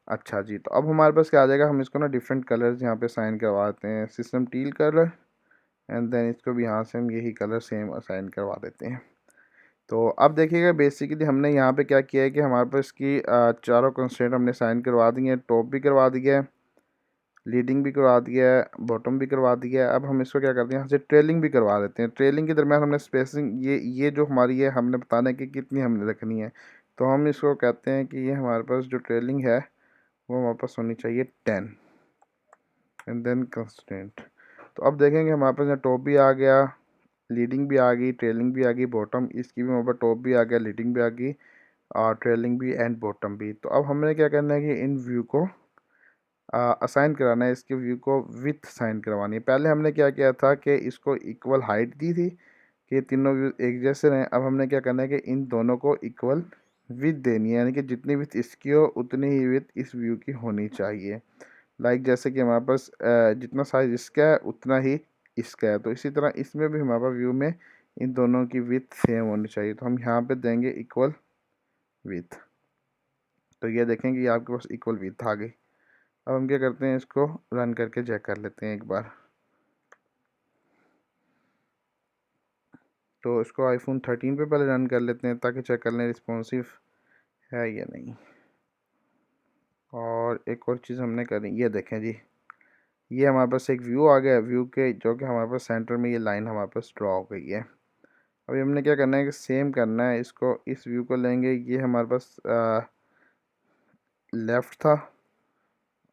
अच्छा जी, तो अब हमारे पास क्या आ जाएगा, हम इसको ना डिफरेंट कलर्स यहाँ पे साइन करवाते हैं। System teal colour, and then इसको भी यहाँ से हम यही कलर सेम असाइन करवा देते हैं। तो अब देखिएगा, बेसिकली हमने यहाँ पे क्या किया है कि हमारे पास इसकी चारों कंस्ट्रेंट हमने साइन करवा दी है। टॉप भी करवा दिया है, लीडिंग भी करवा दिया है, बॉटम भी करवा दिया है। अब हम इसको क्या करते हैं, यहाँ से ट्रेलिंग भी करवा देते हैं। ट्रेलिंग के दरम्यान हमने स्पेसिंग, ये जो हमारी है, हमने बताना है कि कितनी हमने रखनी है। तो हम इसको कहते हैं कि ये हमारे पास जो ट्रेलिंग है वो हमारे पास होनी चाहिए 10, एंड देन कंस्टेंट। तो अब देखेंगे हमारे पास यहाँ टॉप भी आ गया, लीडिंग भी आ गई, ट्रेलिंग भी आ गई, बॉटम, इसकी भी हमारे पास टॉप भी आ गया, लीडिंग भी आ गई, और ट्रेलिंग भी एंड बॉटम भी। तो अब हमने क्या करना है कि इन व्यू को असाइन कराना है, इसके व्यू को विथ साइन करवानी है। पहले हमने क्या किया था कि इसको इक्वल हाइट दी थी कि तीनों व्यू एक जैसे रहें। अब हमने क्या करना है कि इन दोनों को इक्वल विथ देनी है, यानी कि जितनी विथ इसकी हो उतनी ही विथ इस व्यू की होनी चाहिए। लाइक जैसे कि हमारे पास जितना साइज इसका है उतना ही इसका है, तो इसी तरह इसमें भी हमारे पास व्यू में इन दोनों की विथ सेम होनी चाहिए। तो हम यहाँ पे देंगे इक्वल विथ, तो ये देखेंगे ये आपके पास इक्वल विथ आ गई। अब हम क्या करते हैं, इसको रन करके चेक कर लेते हैं एक बार। तो इसको आईफोन 13 पे पहले रन कर लेते हैं ताकि चेक कर लें रिस्पॉन्सिव है या नहीं। और एक और चीज़ हमने करी, ये देखें जी, ये हमारे पास एक व्यू आ गया, व्यू के जो कि हमारे पास सेंटर में ये लाइन हमारे पास ड्रॉ हो गई है। अभी हमने क्या करना है कि सेम करना है, इसको इस व्यू को लेंगे, ये हमारे पास लेफ़्ट था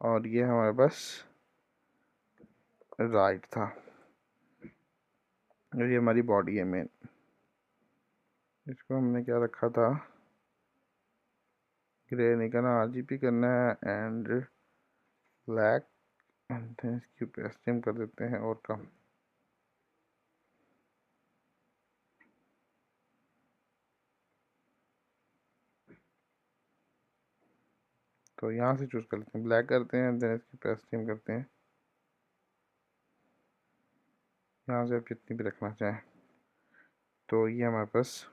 और ये हमारे पास राइट था, और ये हमारी बॉडी है मेन। इसको हमने क्या रखा था, ग्रे नहीं करना, आरजीबी करना है एंड ब्लैक, एंड इसकी ओपेसिटी कर देते हैं और कम। तो यहाँ से चूज़ कर लेते हैं, ब्लैक करते हैं, देन इसकी ओपेसिटी करते हैं, यहाँ से आप जितनी भी रखना चाहें। तो ये हमारे पास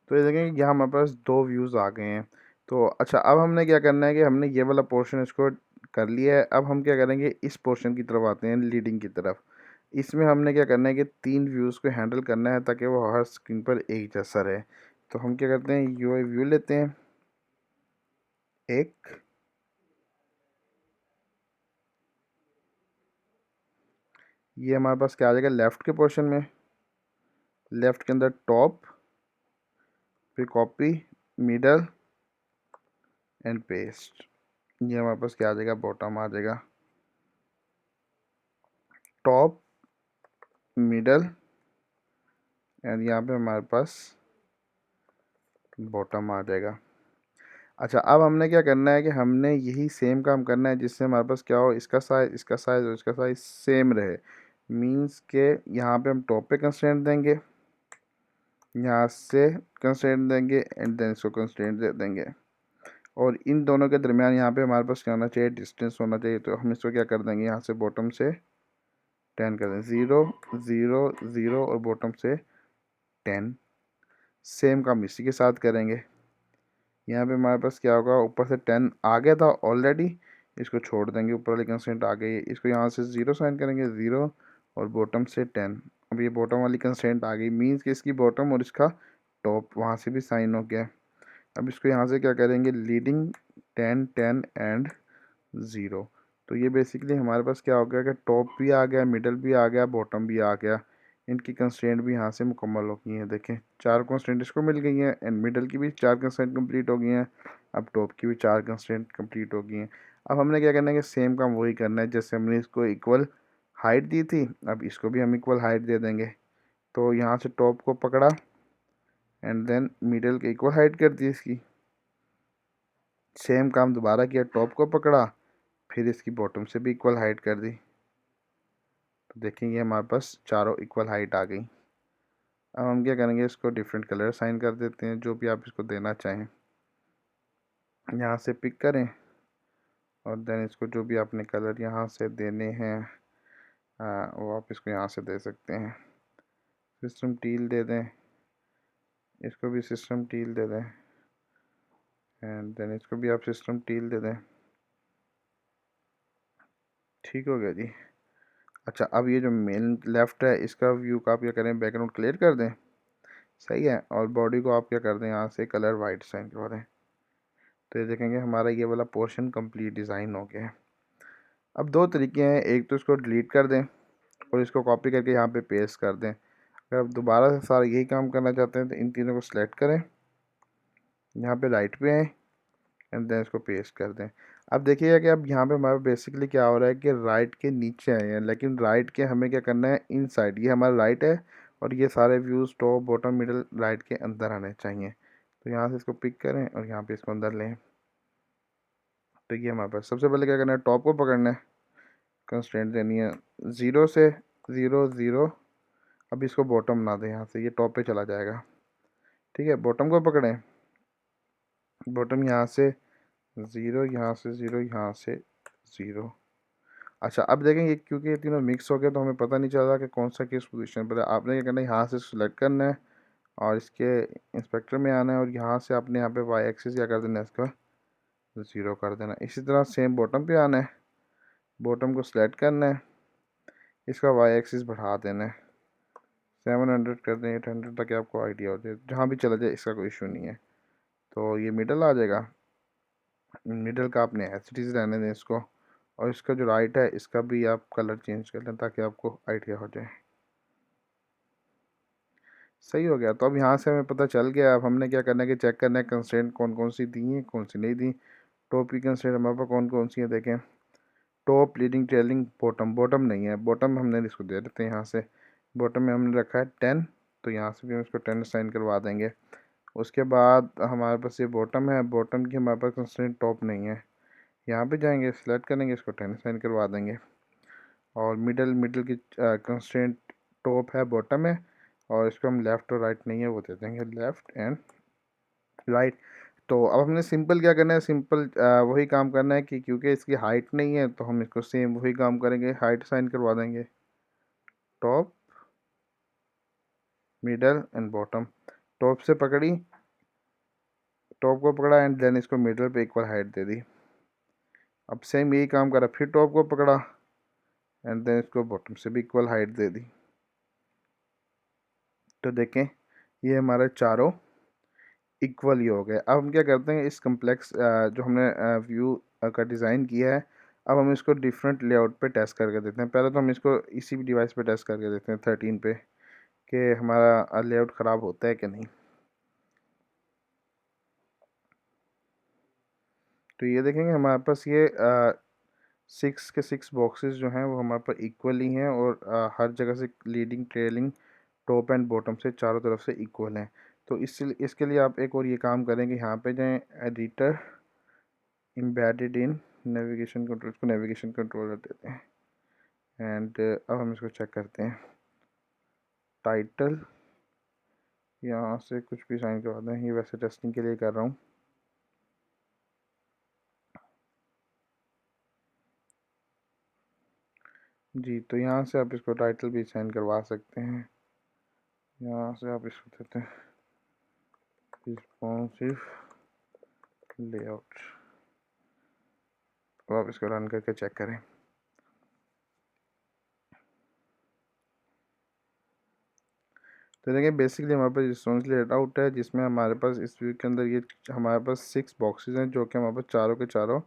तो ये देखें कि यहाँ हमारे पास दो व्यूज़ आ गए हैं। तो अच्छा, अब हमने क्या करना है कि हमने ये वाला पोर्शन इसको कर लिया है। अब हम क्या करेंगे, इस पोर्शन की तरफ आते हैं, लीडिंग की तरफ। इसमें हमने क्या करना है कि 3 व्यूज़ को हैंडल करना है ताकि वो हर स्क्रीन पर एक जैसा रहे। तो हम क्या करते हैं, यूआई व्यू लेते हैं एक, ये हमारे पास क्या आ जाएगा लेफ़्ट के पोर्शन में, लेफ़्ट के अंदर टॉप, फिर कॉपी, मिडल एंड पेस्ट। ये हमारे पास क्या आ जाएगा, बॉटम आ जाएगा, टॉप, मिडल एंड यहाँ पे हमारे पास बॉटम आ जाएगा। अच्छा, अब हमने क्या करना है कि हमने यही सेम काम करना है जिससे हमारे पास क्या हो, इसका साइज़ और इसका साइज़ सेम रहे। मींस के यहाँ पे हम टॉप पे कंस्ट्रेंट देंगे, यहाँ से कंस्ट्रेंट देंगे एंड देन इसको कंस्ट्रेंट दे देंगे, और इन दोनों के दरमियान यहाँ पे हमारे पास क्या होना चाहिए, डिस्टेंस होना चाहिए। तो हम इसको क्या कर देंगे, यहाँ से बॉटम से 10 कर देंगे, 0 0 0 और बॉटम से 10। सेम काम इसी के साथ करेंगे। यहाँ पे हमारे पास क्या होगा, ऊपर से 10 आ गया था ऑलरेडी, इसको छोड़ देंगे, ऊपर वाली कंस्ट्रेंट आ गई है, इसको यहाँ से 0 साइन करेंगे, 0 और बॉटम से 10। अब ये बॉटम वाली कंस्ट्रेंट आ गई, मीन्स कि इसकी बॉटम और इसका टॉप वहाँ से भी साइन हो गया। अब इसको यहाँ से क्या करेंगे, लीडिंग 10 10 एंड 0। तो ये बेसिकली हमारे पास क्या हो गया कि टॉप भी आ गया, मिडल भी आ गया, बॉटम भी आ गया, इनकी कंस्ट्रेंट भी यहाँ से मुकम्मल हो गई हैं। देखें 4 कंस्ट्रेंट इसको मिल गई हैं एंड मिडल की भी 4 कंस्ट्रेंट कंप्लीट हो गई हैं, अब टॉप की भी 4 कंस्ट्रेंट कंप्लीट हो गई हैं। अब हमने क्या करना है कि सेम काम वही करना है, जैसे हमने इसको इक्वल हाइट दी थी, अब इसको भी हम इक्वल हाइट दे देंगे। तो यहाँ से टॉप को पकड़ा एंड देन मिडल के इक्वल हाइट कर दी इसकी, सेम काम दोबारा किया, टॉप को पकड़ा, फिर इसकी बॉटम से भी इक्वल हाइट कर दी। तो देखेंगे हमारे पास चारों इक्वल हाइट आ गई। अब हम क्या करेंगे, इसको डिफरेंट कलर साइन कर देते हैं, जो भी आप इसको देना चाहें यहाँ से पिक करें, और देन इसको जो भी आपने कलर यहाँ से देने हैं वो आप इसको यहाँ से दे सकते हैं। सिस्टम टील दे दें, इसको भी सिस्टम टील दे दें एंड देन इसको भी आप सिस्टम टील दे दें। ठीक हो गया जी। अच्छा, अब ये जो मेन लेफ़्ट है इसका व्यू का आप क्या करें, बैकग्राउंड क्लियर कर दें, सही है, और बॉडी को आप क्या कर दें, यहाँ से कलर वाइट साइन कर दें। तो ये देखेंगे हमारा ये वाला पोर्शन कंप्लीट डिज़ाइन हो गया है। अब दो तरीके हैं, एक तो इसको डिलीट कर दें और इसको कॉपी करके यहाँ पे पेस्ट कर दें। अगर आप दोबारा से सारा यही काम करना चाहते हैं तो इन तीनों को सिलेक्ट करें, यहाँ पे राइट पे आएँ एंड देन इसको पेस्ट कर दें। अब देखिएगा कि अब यहाँ पे हमारा बेसिकली क्या हो रहा है कि राइट के नीचे आए हैं, लेकिन राइट के हमें क्या करना है, इन साइड, ये हमारा राइट है और ये सारे views top bottom middle right के अंदर आने चाहिए। तो यहाँ से इसको पिक करें और यहाँ पे इसको अंदर लें। तो ये हमारे पास सबसे पहले क्या करना है, टॉप को पकड़ना है, कंस्ट्रेंट देनी है 0 से 0 0। अब इसको बॉटम ना दें, यहाँ से ये टॉप पे चला जाएगा। ठीक है, बॉटम को पकड़ें बॉटम यहाँ से 0, यहाँ से 0, यहाँ से 0। अच्छा अब देखें ये क्योंकि ये तीनों मिक्स हो गए तो हमें पता नहीं चल रहा कि कौन सा किस पोजीशन पर है। आपने क्या करना है, यहाँ से सिलेक्ट करना है और इसके इंस्पेक्टर में आना है और यहाँ से आपने यहाँ पे वाई एक्सिस क्या कर देना है, इसका 0 कर देना है। इसी तरह सेम बॉटम पे आना है, बॉटम को सिलेक्ट करना है, इसका वाई एक्सिस बढ़ा देना है, 700 कर दें, 800 तक आपको आइडिया हो जाए, जहाँ भी चला जाए इसका कोई इशू नहीं है। तो ये मिडल आ जाएगा, मिडल का आपने एसिटीज रहने दें इसको, और इसका जो राइट है इसका भी आप कलर चेंज कर लें ताकि आपको आइडिया हो जाए। सही हो गया। तो अब यहाँ से हमें पता चल गया। अब हमने क्या करना है कि चेक करना है कंस्ट्रेंट कौन कौन सी दी हैं, कौन सी नहीं दी। टॉप की कंस्ट्रेंट हमारे पास कौन कौन सी है देखें, top, leading, trailing, bottom. Bottom नहीं है, बॉटम हमने इसको दे देते हैं यहाँ से। बॉटम में हमने रखा है 10, तो यहाँ से भी हम इसको 10 साइन करवा देंगे। उसके बाद हमारे पास ये बॉटम है, बॉटम की हमारे पास कंस्ट्रेंट टॉप नहीं है, यहाँ पे जाएंगे, सेलेक्ट करेंगे, इसको 10 साइन करवा देंगे। और मिडल, मिडल की कंस्ट्रेंट टॉप है, बॉटम है, और इसको हम लेफ़्ट और राइट नहीं है वो दे देंगे, लेफ़्ट एंड राइट। तो अब हमने सिंपल क्या करना है, सिंपल वही काम करना है कि क्योंकि इसकी हाइट नहीं है तो हम इसको सेम वही काम करेंगे, हाइट साइन करवा देंगे, top, middle and bottom. Top से पकड़ी, टॉप को पकड़ा एंड देन इसको मिडल पे इक्वल हाइट दे दी। अब सेम यही काम करा, फिर टॉप को पकड़ा एंड देन इसको बॉटम से भी इक्वल हाइट दे दी। तो देखें ये हमारे चारों इक्वल ही हो गए। अब हम क्या करते हैं, इस कम्प्लेक्स जो हमने व्यू का डिज़ाइन किया है, अब हम इसको डिफरेंट लेआउट पे टेस्ट करके देते हैं। पहले तो हम इसको इसी भी डिवाइस पे टेस्ट करके देते हैं 13 पे कि हमारा लेआउट ख़राब होता है कि नहीं। तो ये देखेंगे हमारे पास ये 6 के 6 बॉक्सेस जो हैं वो हमारे पास इक्वल ही हैं, और हर जगह से leading, trailing, top and bottom से चारों तरफ से इक्वल हैं। तो इसके लिए आप एक और ये काम करेंगे, यहाँ पे जाएं, editor, embedded in navigation control, इसको नेविगेशन कंट्रोलर देते हैं। एंड अब हम इसको चेक करते हैं, टाइटल, यहाँ से कुछ भी साइन करवा दें, ये वैसे टेस्टिंग के लिए कर रहा हूँ। जी, तो यहाँ से आप इसको टाइटल भी साइन करवा सकते हैं। यहाँ से आप इसको देते हैं रिस्पॉन्सिव लेआउट, तो आप इसको रन करके चेक करें। तो देखिए बेसिकली हमारे पास रिस्पॉन्स लेआउट है, जिसमें हमारे पास इस व्यू के अंदर ये हमारे पास 6 बॉक्सेस हैं जो कि हमारे पास चारों के चारों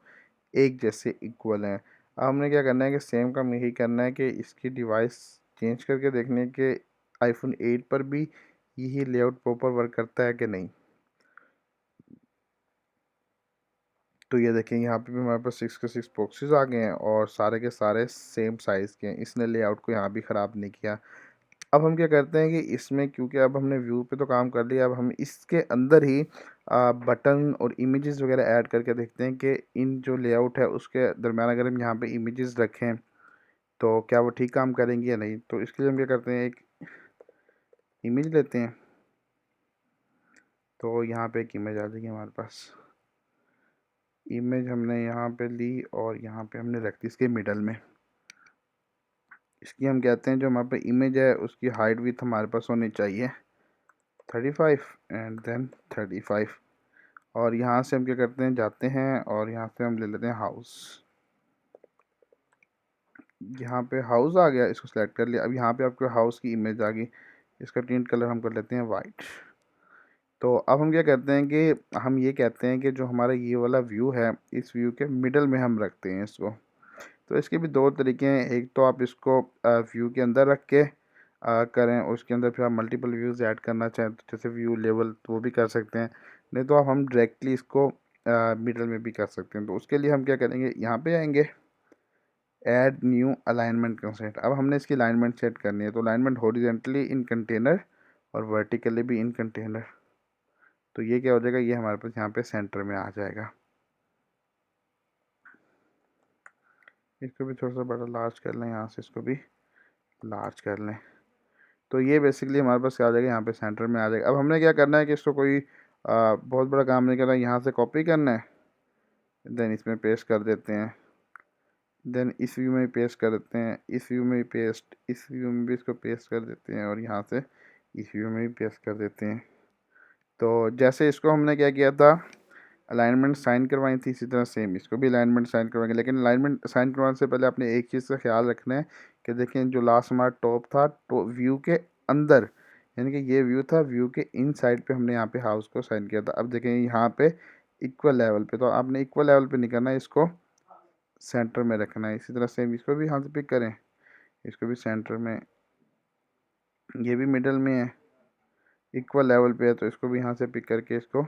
एक जैसे इक्वल हैं। अब हमने क्या करना है कि सेम काम यही करना है कि इसकी डिवाइस चेंज करके देखने के आईफोन 8 पर भी यही लेआउट प्रॉपर वर्क करता है कि नहीं। तो ये देखें यहाँ पे भी हमारे पास 6 के 6 बॉक्सेस आ गए हैं और सारे के सारे सेम साइज़ के हैं, इसने लेआउट को यहाँ भी ख़राब नहीं किया। अब हम क्या करते हैं कि इसमें क्योंकि अब हमने व्यू पे तो काम कर लिया, अब हम इसके अंदर ही बटन और इमेजेस वगैरह ऐड करके देखते हैं कि इन जो लेआउट है उसके दरम्यान अगर हम यहाँ पे इमेजेस रखें तो क्या वो ठीक काम करेंगी या नहीं। तो इसके लिए हम क्या करते हैं, एक इमेज लेते हैं, तो यहाँ पे एक इमेज आ जाएगी हमारे पास। इमेज हमने यहाँ पे ली और यहाँ पे हमने रख दी इसके मिडल में। इसकी हम कहते हैं जो हमारे पे इमेज है उसकी हाइट विड्थ हमारे पास होनी चाहिए 35 एंड देन 35। और यहाँ से हम क्या करते हैं, जाते हैं और यहाँ से हम ले लेते हैं हाउस। यहाँ पे हाउस आ गया, इसको सेलेक्ट कर लिया। अब यहाँ पे आपको हाउस की इमेज आ गई, इसका टिंट कलर हम कर लेते हैं वाइट। तो अब हम क्या करते हैं कि हम ये कहते हैं कि जो हमारा ये वाला व्यू है, इस व्यू के मिडल में हम रखते हैं इसको। तो इसके भी दो तरीके हैं, एक तो आप इसको व्यू के अंदर रख के करें, और उसके अंदर फिर आप मल्टीपल व्यूज़ ऐड करना चाहें तो जैसे व्यू लेवल तो वो भी कर सकते हैं, नहीं तो आप हम डायरेक्टली इसको मिडल में भी कर सकते हैं। तो उसके लिए हम क्या करेंगे, यहाँ पे आएंगे, ऐड न्यू अलाइनमेंट कंस्ट्रेंट। अब हमने इसकी अलाइनमेंट सेट करनी है, तो अलाइनमेंट हॉरिजॉन्टली इन कंटेनर और वर्टिकली भी इन कंटेनर। तो ये क्या हो जाएगा, ये हमारे पास यहाँ पे सेंटर में आ जाएगा। इसको भी थोड़ा सा बड़ा लार्ज कर लें, यहाँ से इसको भी लार्ज कर लें। तो ये बेसिकली हमारे पास क्या आ जाएगा, यहाँ पे सेंटर में आ जाएगा। अब हमने क्या करना है कि इसको कोई बहुत बड़ा काम नहीं करना, यहाँ से कॉपी करना है, देन इसमें पेस्ट कर देते हैं, देन इस व्यू में भी पेस्ट कर देते हैं, इस व्यू में भी पेस्ट, इस व्यू में भी इसको पेस्ट कर देते हैं और यहाँ से इस व्यू में भी पेस्ट कर देते हैं। तो जैसे इसको हमने क्या किया था, अलाइनमेंट साइन करवाई थी, इसी तरह सेम इसको भी अलाइनमेंट साइन करवाएंगे। लेकिन अलाइनमेंट साइन करवाने से पहले आपने एक चीज़ का ख्याल रखना है कि देखें जो लास्ट हमारा टॉप था, तो व्यू के अंदर, यानी कि ये व्यू था, व्यू के इन साइड पे हमने यहाँ पे हाउस को साइन किया था। अब देखें यहाँ पे इक्वल लेवल पे, तो आपने इक्वल लेवल पे नहीं करना है, इसको सेंटर में रखना है। इसी तरह सेम इसको भी यहाँ से पिक करें, इसको भी सेंटर में, ये भी मिडल में है, इक्वल लेवल पे है, तो इसको भी यहाँ से पिक करके इसको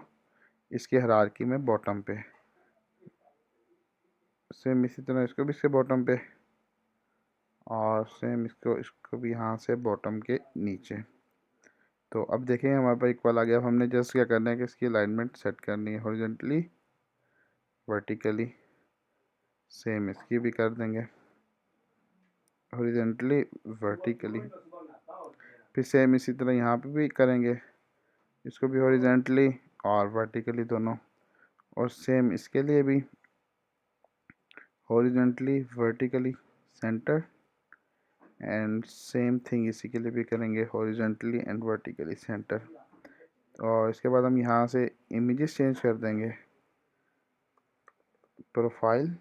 इसकी हायरार्की में बॉटम पे, सेम इसी तरह इसको भी इसके बॉटम पे, और सेम इसको इसको भी यहाँ से बॉटम के नीचे। तो अब देखें हमारे पास इक्वल आ गया। अब हमने जस्ट क्या करना है कि इसकी अलाइनमेंट सेट करनी है, हॉरिजॉन्टली, वर्टिकली, सेम इसकी भी कर देंगे हॉरिजॉन्टली, वर्टिकली, फिर सेम इसी तरह यहाँ पे भी करेंगे, इसको भी हॉरिजॉन्टली और वर्टिकली दोनों, और सेम इसके लिए भी horizontally, vertically, centre, and same thing इसी के लिए भी करेंगे, हॉरिजॉन्टली एंड वर्टिकली, सेंटर। और इसके बाद हम यहाँ से इमेजेस चेंज कर देंगे, प्रोफाइल,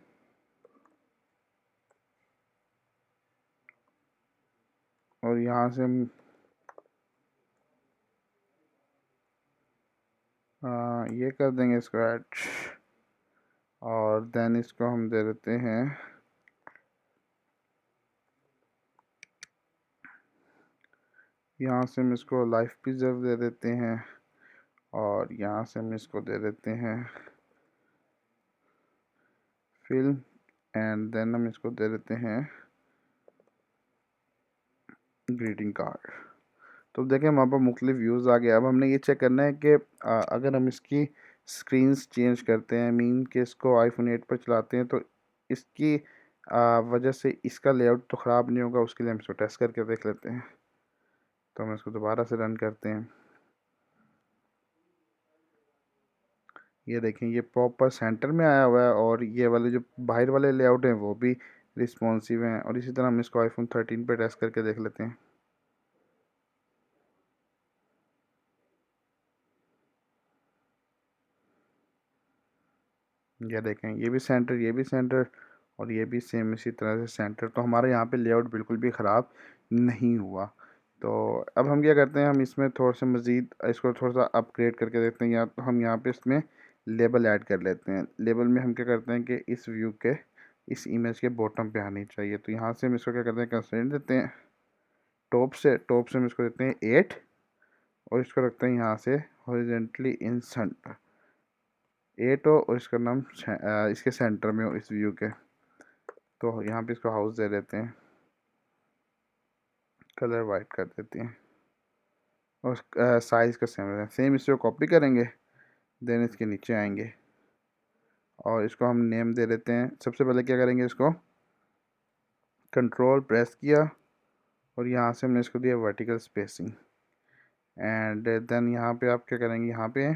और यहाँ से हम ये कर देंगे इसको ऐड, और देन इसको हम दे देते हैं यहाँ से हम इसको लाइफ प्रिजर्व दे देते हैं, और यहाँ से हम इसको दे देते हैं फिल्म, एंड देन हम इसको दे देते हैं ग्रीटिंग कार्ड। तो देखें हमारे पास मुख्तलिफ व्यूज़ आ गया। अब हमने ये चेक करना है कि अगर हम इसकी स्क्रीन्स चेंज करते हैं, मीन कि इसको आईफोन 8 पर चलाते हैं, तो इसकी वजह से इसका लेआउट तो ख़राब नहीं होगा, उसके लिए हम इसको टेस्ट करके देख लेते हैं। तो हम इसको दोबारा से रन करते हैं, ये देखें ये प्रॉपर सेंटर में आया हुआ है, और ये वाले जो बाहर वाले लेआउट हैं वो भी रिस्पॉन्सिव हैं। और इसी तरह हम इसको आईफोन 13 पे टेस्ट करके देख लेते हैं। ये देखें ये भी सेंटर, ये भी सेंटर, और ये भी सेम इसी तरह से सेंटर। तो हमारे यहाँ पे लेआउट बिल्कुल भी ख़राब नहीं हुआ। तो अब हम क्या करते हैं, हम इसमें थोड़ा सा मज़ीद इसको थोड़ा सा अपग्रेड करके देखते हैं। या तो हम यहाँ पे इसमें लेबल ऐड कर लेते हैं। लेबल में हम क्या करते हैं कि इस व्यू के, इस इमेज के बॉटम पे आनी चाहिए। तो यहाँ से हम इसको क्या करते हैं, कंस्ट्रेंट देते हैं, टॉप से हम इसको देते हैं 8, और इसको रखते हैं यहाँ से हॉरिजॉन्टली इन सेंटर 8 हो, और इसका नाम इसके सेंटर में हो, इस व्यू के। तो यहाँ पे इसको हाउस दे देते हैं, कलर वाइट कर देते हैं, और साइज़ का सेम इसको कॉपी करेंगे, देन इसके नीचे आएंगे और इसको हम नेम दे देते हैं। सबसे पहले क्या करेंगे, इसको कंट्रोल प्रेस किया और यहाँ से हमने इसको दिया वर्टिकल स्पेसिंग, एंड देन यहाँ पे आप क्या करेंगे, यहाँ पे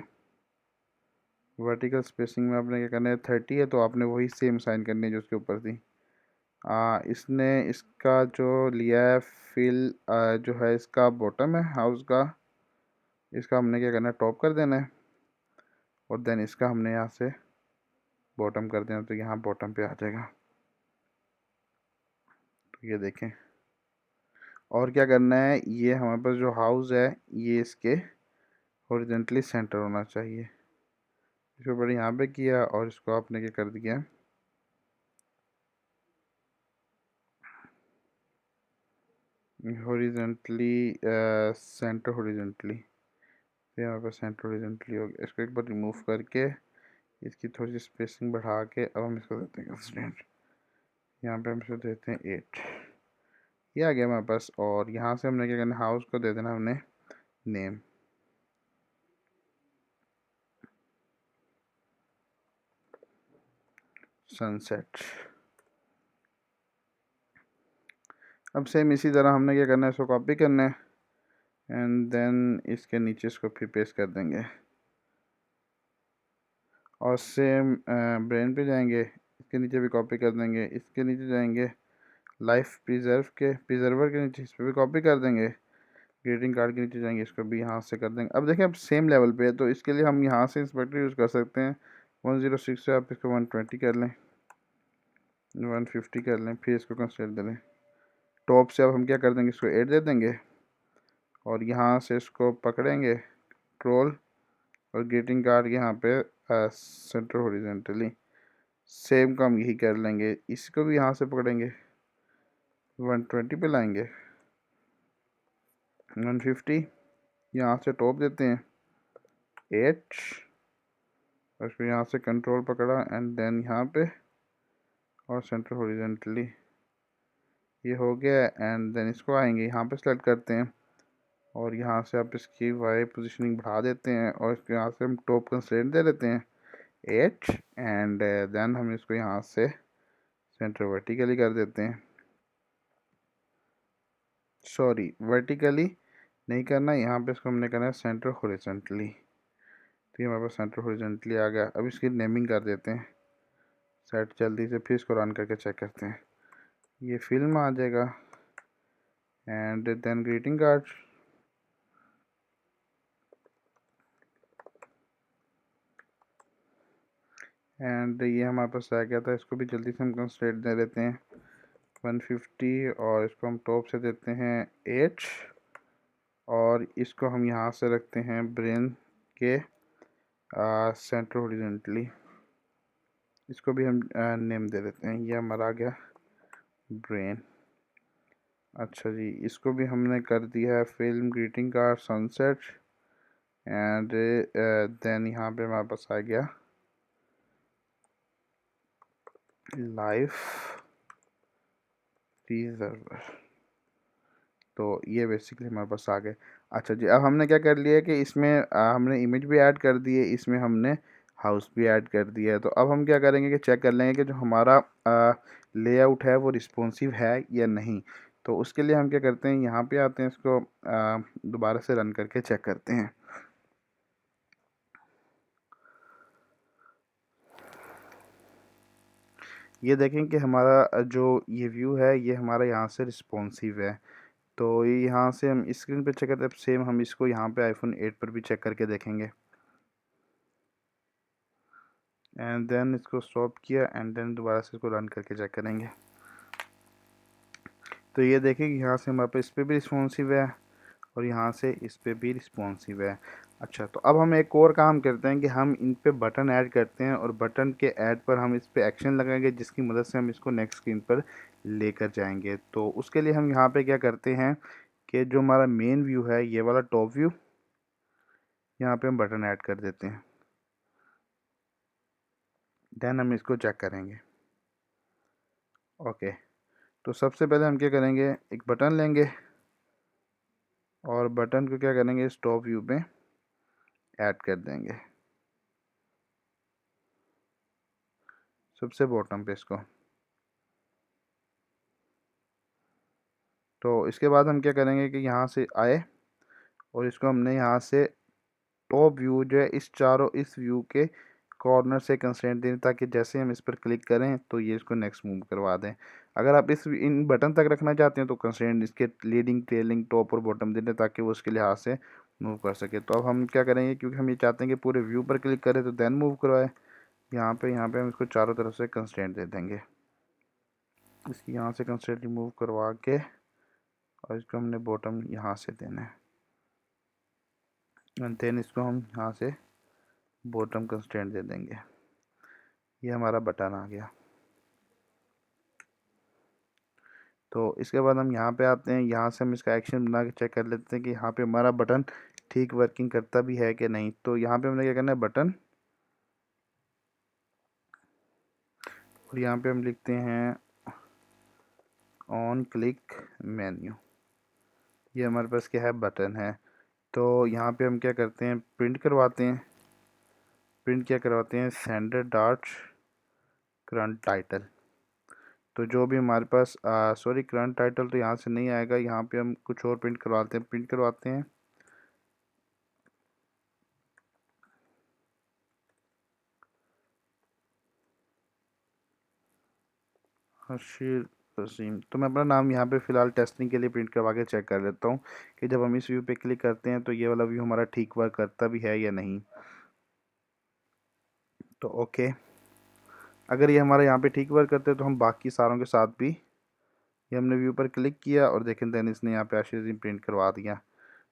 वर्टिकल स्पेसिंग में आपने क्या करना है, 30 है, तो आपने वही सेम साइन करनी है जो उसके ऊपर थी। इसने इसका जो लिया है फिल, जो है इसका बॉटम है हाउस का, इसका हमने क्या करना है, टॉप कर देना है, और देन इसका हमने यहाँ से बॉटम कर देना, तो यहाँ बॉटम पे आ जाएगा। तो ये देखें, और क्या करना है, ये हमारे पास जो हाउस है ये इसके हॉरिजॉन्टली सेंटर होना चाहिए। इसको बड़े यहाँ पे किया और इसको आपने क्या कर दिया, हॉरिजॉन्टली सेंटर, हॉरिजॉन्टली, तो हमारे पास सेंटर हॉरिजॉन्टली हो गया। इसको एक बार रिमूव करके इसकी थोड़ी सी स्पेसिंग बढ़ा के अब हम इसको देते हैं कंस्ट्रेंट, यहाँ पे हम इसको देते हैं 8, ये आ गया हमारे पास। और यहाँ से हमने क्या करना, हाउस को दे देना हमने नेम, सनसेट। अब सेम इसी तरह हमने क्या करना है, इसको कॉपी करना है, एंड देन इसके नीचे इसको फिर पेस्ट कर देंगे, और सेम ब्रेन पे जाएंगे, इसके नीचे भी कॉपी कर देंगे, इसके नीचे जाएंगे लाइफ प्रिजर्वर के नीचे, इस पर भी कॉपी कर देंगे, ग्रीटिंग कार्ड के नीचे जाएंगे, इसको भी यहाँ से कर देंगे। अब देखिए अब सेम लेवल पे है, तो इसके लिए हम यहाँ से इंस्पेक्टर यूज़ कर सकते हैं। 106 से आप इसको 120 कर लें, 150 कर लें, फिर इसको कंसिडर दे लें। टॉप से अब हम क्या कर देंगे, इसको 8 दे देंगे और यहाँ से इसको पकड़ेंगे कंट्रोल और ग्रीटिंग कार्ड यहाँ पे सेंटर हॉरिजॉन्टली। सेम काम यही कर लेंगे, इसको भी यहाँ से पकड़ेंगे 120 पे लाएंगे, 150 यहाँ से टॉप देते हैं 8 और फिर यहाँ से कंट्रोल पकड़ा एंड देन यहाँ पे और सेंटर हॉरिजॉन्टली, ये हो गया। एंड देन इसको आएंगे यहाँ पे सेलेक्ट करते हैं और यहाँ से आप इसकी वाई पोजीशनिंग बढ़ा देते हैं और इसके यहाँ से हम टॉप कंस्ट्रेंट दे देते हैं 8 एंड देन हम इसको यहाँ से सेंटर वर्टिकली कर देते हैं, सॉरी वर्टिकली नहीं करना, यहाँ पे इसको हमने करना है सेंटर हॉरिजॉन्टली। तो ये हमारे पास सेंटर हॉरिजॉन्टली आ गया। अब इसकी नेमिंग कर देते हैं सेट जल्दी से, फिर इसको रन करके चेक करते हैं, ये फिल्म आ जाएगा and then greeting card. And ये हमारे पास आ गया था, इसको भी जल्दी से हम कंस्ट्रेट दे देते हैं 150 और इसको हम टॉप से देते हैं 8 और इसको हम यहाँ से रखते हैं ब्रेन के सेंटर हॉरिजॉन्टली, इसको भी हम नेम दे देते हैं, ये हमारा आ गया ब्रेन। अच्छा जी, इसको भी हमने कर दिया है film greeting card sunset and then यहाँ पे हमारे पास आ गया लाइफ प्रिजर्वर। तो ये बेसिकली हमारे पास आ गए। अच्छा जी, अब हमने क्या कर लिया है कि इसमें हमने इमेज भी ऐड कर दी है, इसमें हमने हाउस भी ऐड कर दिया है। तो अब हम क्या करेंगे कि चेक कर लेंगे कि जो हमारा लेआउट है वो रिस्पॉन्सिव है या नहीं। तो उसके लिए हम क्या करते हैं, यहाँ पे आते हैं, इसको दोबारा से रन करके चेक करते हैं। ये देखें कि हमारा जो ये व्यू है ये हमारा यहाँ से रिस्पॉन्सिव है। तो ये यहाँ से हम स्क्रीन पे चेक करते हैं, सेम हम इसको यहाँ पे आईफोन 8 पर भी चेक करके देखेंगे। एंड देन इसको स्टॉप किया एंड देन दोबारा से इसको रन करके चेक करेंगे। तो ये देखें कि यहाँ से हमारे पे इस पर भी रिस्पॉन्सिव है और यहाँ से इस पर भी रिस्पॉन्सिव है। अच्छा, तो अब हम एक और काम करते हैं कि हम इन पे बटन ऐड करते हैं और बटन के ऐड पर हम इस पे एक्शन लगाएंगे जिसकी मदद से हम इसको नेक्स्ट स्क्रीन पर लेकर जाएंगे। तो उसके लिए हम यहाँ पे क्या करते हैं कि जो हमारा मेन व्यू है ये वाला टॉप व्यू, यहाँ पे हम बटन ऐड कर देते हैं, देन हम इसको चेक करेंगे। ओके, तो सबसे पहले हम क्या करेंगे, एक बटन लेंगे और बटन को क्या करेंगे इस टॉप व्यू पे ऐड कर देंगे, सबसे बॉटम पे इसको। तो इसके बाद हम क्या करेंगे कि यहाँ से आए और इसको हमने यहाँ से टॉप व्यू जो है इस व्यू के कॉर्नर से कंस्ट्रेंट दें ताकि जैसे हम इस पर क्लिक करें तो ये इसको नेक्स्ट मूव करवा दें। अगर आप इन बटन तक रखना चाहते हैं तो कंस्ट्रेंट इसके लीडिंग ट्रेलिंग टॉप और बॉटम दे दें ताकि वो उसके लिहाज से मूव कर सके। तो अब हम क्या करेंगे, क्योंकि हम ये चाहते हैं कि पूरे व्यू पर क्लिक करें तो देन मूव करवाए, यहाँ पे हम इसको चारों तरफ से कंस्ट्रेंट दे देंगे, इसकी यहाँ से कंस्ट्रेंट रिमूव करवा के और इसको हमने बॉटम यहाँ से देना है एंड देन इसको हम यहाँ से बॉटम कंस्ट्रेंट दे देंगे। ये हमारा बटन आ गया। तो इसके बाद हम यहाँ पे आते हैं, यहाँ से हम इसका एक्शन बना के चेक कर लेते हैं कि यहाँ पे हमारा बटन ठीक वर्किंग करता भी है कि नहीं। तो यहाँ पे हमने क्या करना है, बटन और यहाँ पे हम लिखते हैं ऑन क्लिक मेन्यू, ये हमारे पास क्या है, बटन है। तो यहाँ पे हम क्या करते हैं, प्रिंट करवाते हैं, प्रिंट क्या करवाते हैं, सेंडर डॉट करंट टाइटल। तो जो भी हमारे पास सॉरी करंट टाइटल तो यहाँ से नहीं आएगा, यहाँ पे हम कुछ और प्रिंट करवाते हैं, प्रिंट करवाते हैं आशिर अजीम। तो मैं अपना नाम यहाँ पे फ़िलहाल टेस्टिंग के लिए प्रिंट करवा के चेक कर लेता हूँ कि जब हम इस व्यू पे क्लिक करते हैं तो ये वाला व्यू हमारा ठीक वर्क करता भी है या नहीं। तो ओके, अगर ये हमारा यहाँ पे ठीक वर्क करते हैं तो हम बाकी सारों के साथ भी, ये हमने व्यू पर क्लिक किया और देखें देन इसने यहाँ पे आशिर अजीम प्रिंट करवा दिया।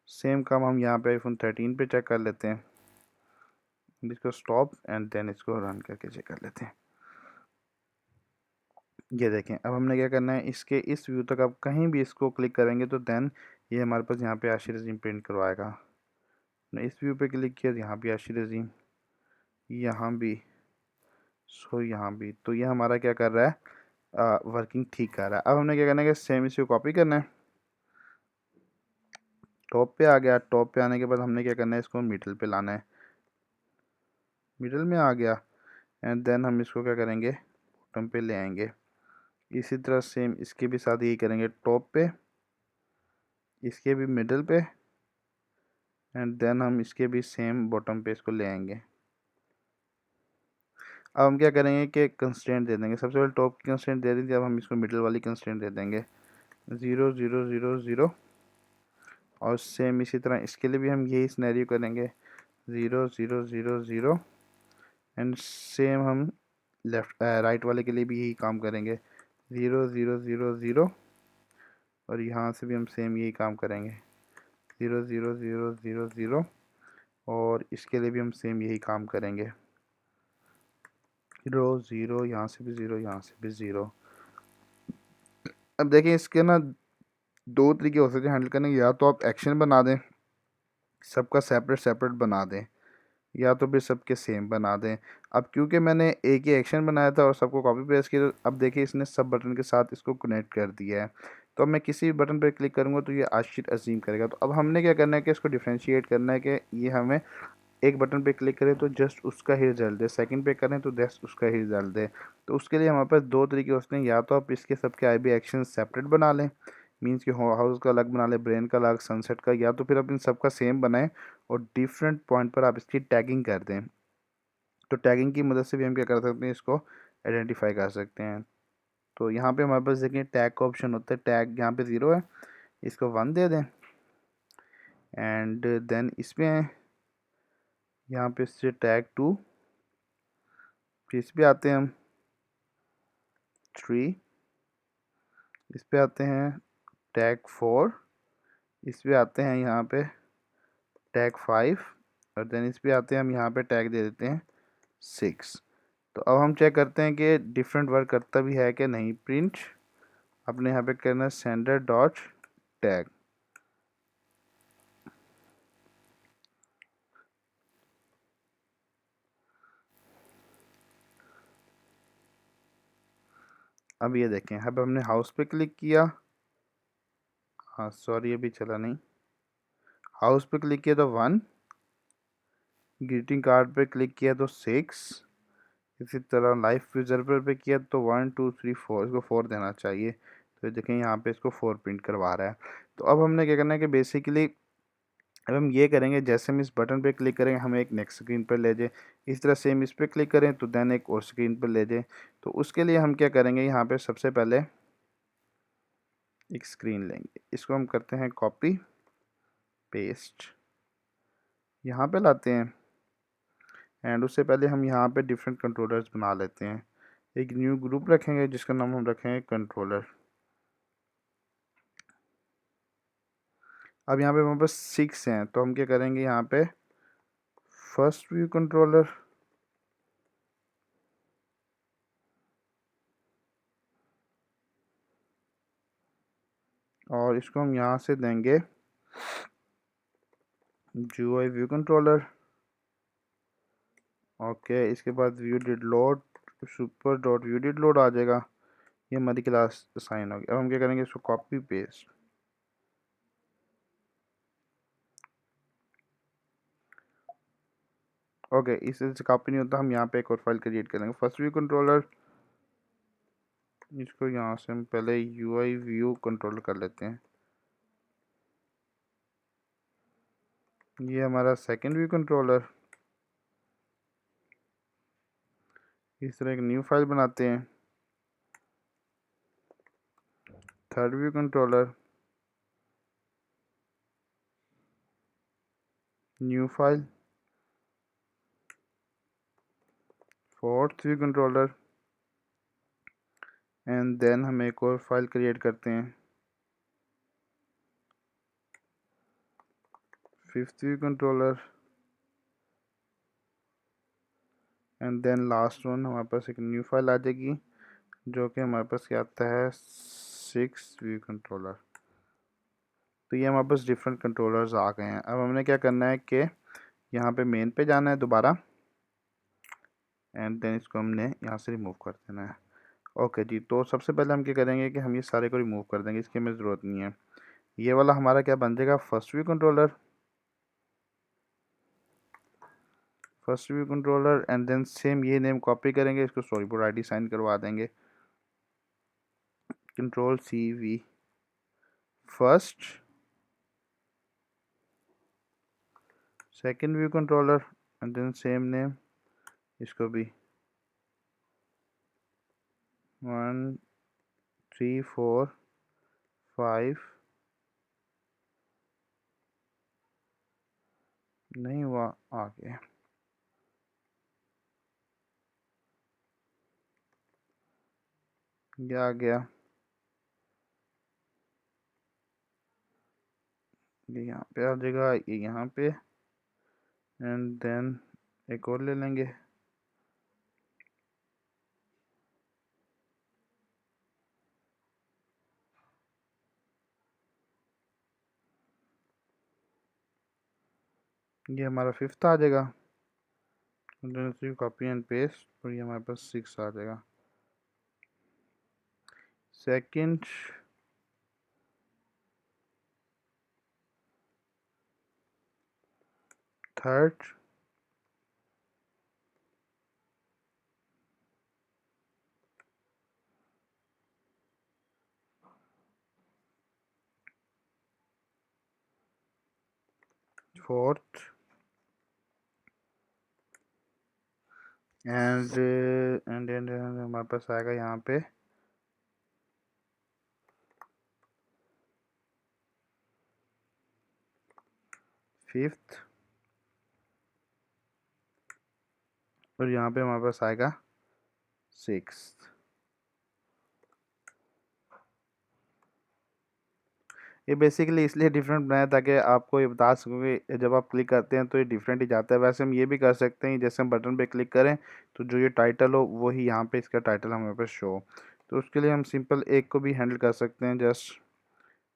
सेम काम हम यहाँ पे आईफोन 13 पे चेक कर लेते हैं। इसको स्टॉप एंड देन इसको रन करके चेक कर लेते हैं। ये देखें, अब हमने क्या करना है, इसके इस व्यू तक अब कहीं भी इसको क्लिक करेंगे तो देन ये हमारे पास यहाँ पे आशिर अजीम प्रिंट करवाएगा। मैंने इस व्यू पे क्लिक किया, यहाँ भी आशिर अजीम, यहाँ भी, सो यहाँ भी। तो ये हमारा क्या कर रहा है, वर्किंग ठीक कर रहा है। अब हमने क्या करना है कि सेम इसी को कॉपी करना है। टॉप पे आ गया, टॉप पे आने के बाद हमने क्या करना है, इसको मिडल पे लाना है। मिडल में आ गया एंड देन हम इसको क्या करेंगे, बॉटम पे ले आएंगे। इसी तरह सेम इसके भी साथ यही करेंगे, टॉप पे, इसके भी मिडल पे एंड देन हम इसके भी सेम बॉटम पे इसको ले आएंगे। अब हम क्या करेंगे कि कंस्ट्रेंट दे देंगे। सबसे पहले टॉप की कंस्ट्रेंट दे दी थी, अब हम इसको मिडल वाली कंस्ट्रेंट दे देंगे 0 0 0 0। और सेम इसी तरह इसके लिए भी हम यही सिनेरियो करेंगे 0 0 0 0। एंड सेम हम लेफ्ट राइट वाले के लिए भी यही काम करेंगे 0 0 0 0। और यहाँ से भी हम सेम यही काम करेंगे 0 0 0 0 0। और इसके लिए भी हम सेम यही काम करेंगे 0 0, यहाँ से भी 0, यहाँ से भी 0। अब देखिए इसके ना दो तरीके हो सकते हैं हैंडल करने के, या तो आप एक्शन बना दें, सबका सेपरेट सेपरेट बना दें, या तो फिर सबके सेम बना दें। अब क्योंकि मैंने एक ही एक्शन बनाया था और सबको कॉपी पेस्ट किया, तो अब देखिए इसने सब बटन के साथ इसको कनेक्ट कर दिया है। तो अब मैं किसी भी बटन पर क्लिक करूँगा तो ये आशिर अजीम करेगा। तो अब हमने क्या करना है कि इसको डिफ्रेंशिएट करना है कि ये हमें एक बटन पे क्लिक करें तो जस्ट उसका ही रिजल्ट दे, सेकंड पे करें तो जस्ट उसका ही रिजल्ट दे। तो उसके लिए हमारे पास दो तरीके होते हैं, या तो आप इसके सबके आई बी एक्शन सेपरेट बना लें, मीन्स कि हाउस का अलग बना लें, ब्रेन का अलग, सनसेट का, या तो फिर आप इन सबका सेम बनाएं और डिफरेंट पॉइंट पर आप इसकी टैगिंग कर दें। तो टैगिंग की मदद से भी हम क्या कर सकते हैं, इसको आइडेंटिफाई कर सकते हैं। तो यहाँ पे हमारे पास देखिए टैग का ऑप्शन होता है, टैग यहाँ पे 0 है, इसको 1 दे दें एंड देन इसमें यहाँ पे इससे टैग 2, फिर इस पे आते हैं हम 3, इस पे आते हैं टैग 4, इस पे आते हैं यहाँ पे टैग 5 और देन इस पे आते हैं हम यहाँ पे टैग दे देते हैं 6। तो अब हम चेक करते हैं कि डिफरेंट वर्क करता भी है कि नहीं। प्रिंट अपने यहाँ पे करना है सेंडर डॉट टैग। अब ये देखें, अब हमने हाउस पे क्लिक किया, हाँ सॉरी अभी चला नहीं, हाउस पे क्लिक किया तो 1, ग्रीटिंग कार्ड पे क्लिक किया तो 6, इसी तरह लाइफ प्रिजर्वर पे किया तो 1 2 3 4, इसको 4 देना चाहिए। तो ये देखें यहाँ पे इसको 4 प्रिंट करवा रहा है। तो अब हमने क्या करना है कि बेसिकली अब हम ये करेंगे, जैसे हम इस बटन पे क्लिक करेंगे हमें एक नेक्स्ट स्क्रीन पर ले जाए, इस तरह सेम इस पर क्लिक करें तो देन एक और स्क्रीन पर ले जाए। तो उसके लिए हम क्या करेंगे, यहाँ पे सबसे पहले एक स्क्रीन लेंगे, इसको हम करते हैं कॉपी पेस्ट, यहाँ पे लाते हैं एंड उससे पहले हम यहाँ पे डिफरेंट कंट्रोलर्स बना लेते हैं। एक न्यू ग्रुप रखेंगे जिसका नाम हम रखेंगे कंट्रोलर। अब यहाँ पे हमारे पास 6 हैं, तो हम क्या करेंगे, यहाँ पे फर्स्ट व्यू कंट्रोलर, और इसको हम यहाँ से देंगे GUI व्यू कंट्रोलर। ओके, इसके बाद view did load, super dot view did load आ जाएगा, ये हमारी क्लास साइन होगी। अब हम क्या करेंगे, इसको कॉपी पेस्ट, ओके इससे कॉपी नहीं होता, हम यहाँ पे एक और फाइल क्रिएट करेंगे फर्स्ट व्यू कंट्रोलर, इसको यहाँ से हम पहले UI व्यू कंट्रोलर कर लेते हैं। ये हमारा सेकंड व्यू कंट्रोलर, इस तरह एक न्यू फाइल बनाते हैं, third view controller, new file, fourth view controller, and then हम एक और फाइल क्रिएट करते हैं, fifth view controller, and then last one हमारे पास एक न्यू फाइल आ जाएगी जो कि हमारे पास क्या आता है, सिक्स व्यू कंट्रोलर। तो ये हमारे पास डिफरेंट कंट्रोलर्स आ गए हैं। अब हमने क्या करना है कि यहाँ पे मेन पे जाना है दोबारा, एंड देन इसको हमने यहाँ से रिमूव कर देना है। ओके जी, तो सबसे पहले हम क्या करेंगे कि हम ये सारे को रिमूव कर देंगे, इसकी हमें ज़रूरत नहीं है। ये वाला हमारा क्या बन जाएगा, first view controller, first view controller, and then same ये नेम कॉपी करेंगे, इसको स्टोरी बोर्ड आईडी साइन करवा देंगे, control C V first, second view controller, and then same name, इसको भी 1 3 4 5 नहीं हुआ, आ गया, ये आ गया, ये यहाँ पे आ जाएगा, ये यहाँ पे, एंड देन एक और ले लेंगे, ये हमारा फिफ्थ आ जाएगा, कॉपी एंड पेस्ट, और ये हमारे पास सिक्स आ जाएगा, सेकंड, थर्ड, फोर्थ, एंड हमारे पास आएगा यहाँ पे फिफ्थ, और यहाँ पे हमारे पास आएगा सिक्स्थ। ये बेसिकली इसलिए डिफरेंट बनाया ताकि आपको ये बता सकूँ कि जब आप क्लिक करते हैं तो ये डिफरेंट ही जाता है। वैसे हम ये भी कर सकते हैं, जैसे हम बटन पे क्लिक करें तो जो ये टाइटल हो वही यहाँ पे इसका टाइटल हमारे पास शो हो। तो उसके लिए हम सिंपल एक को भी हैंडल कर सकते हैं। जस्ट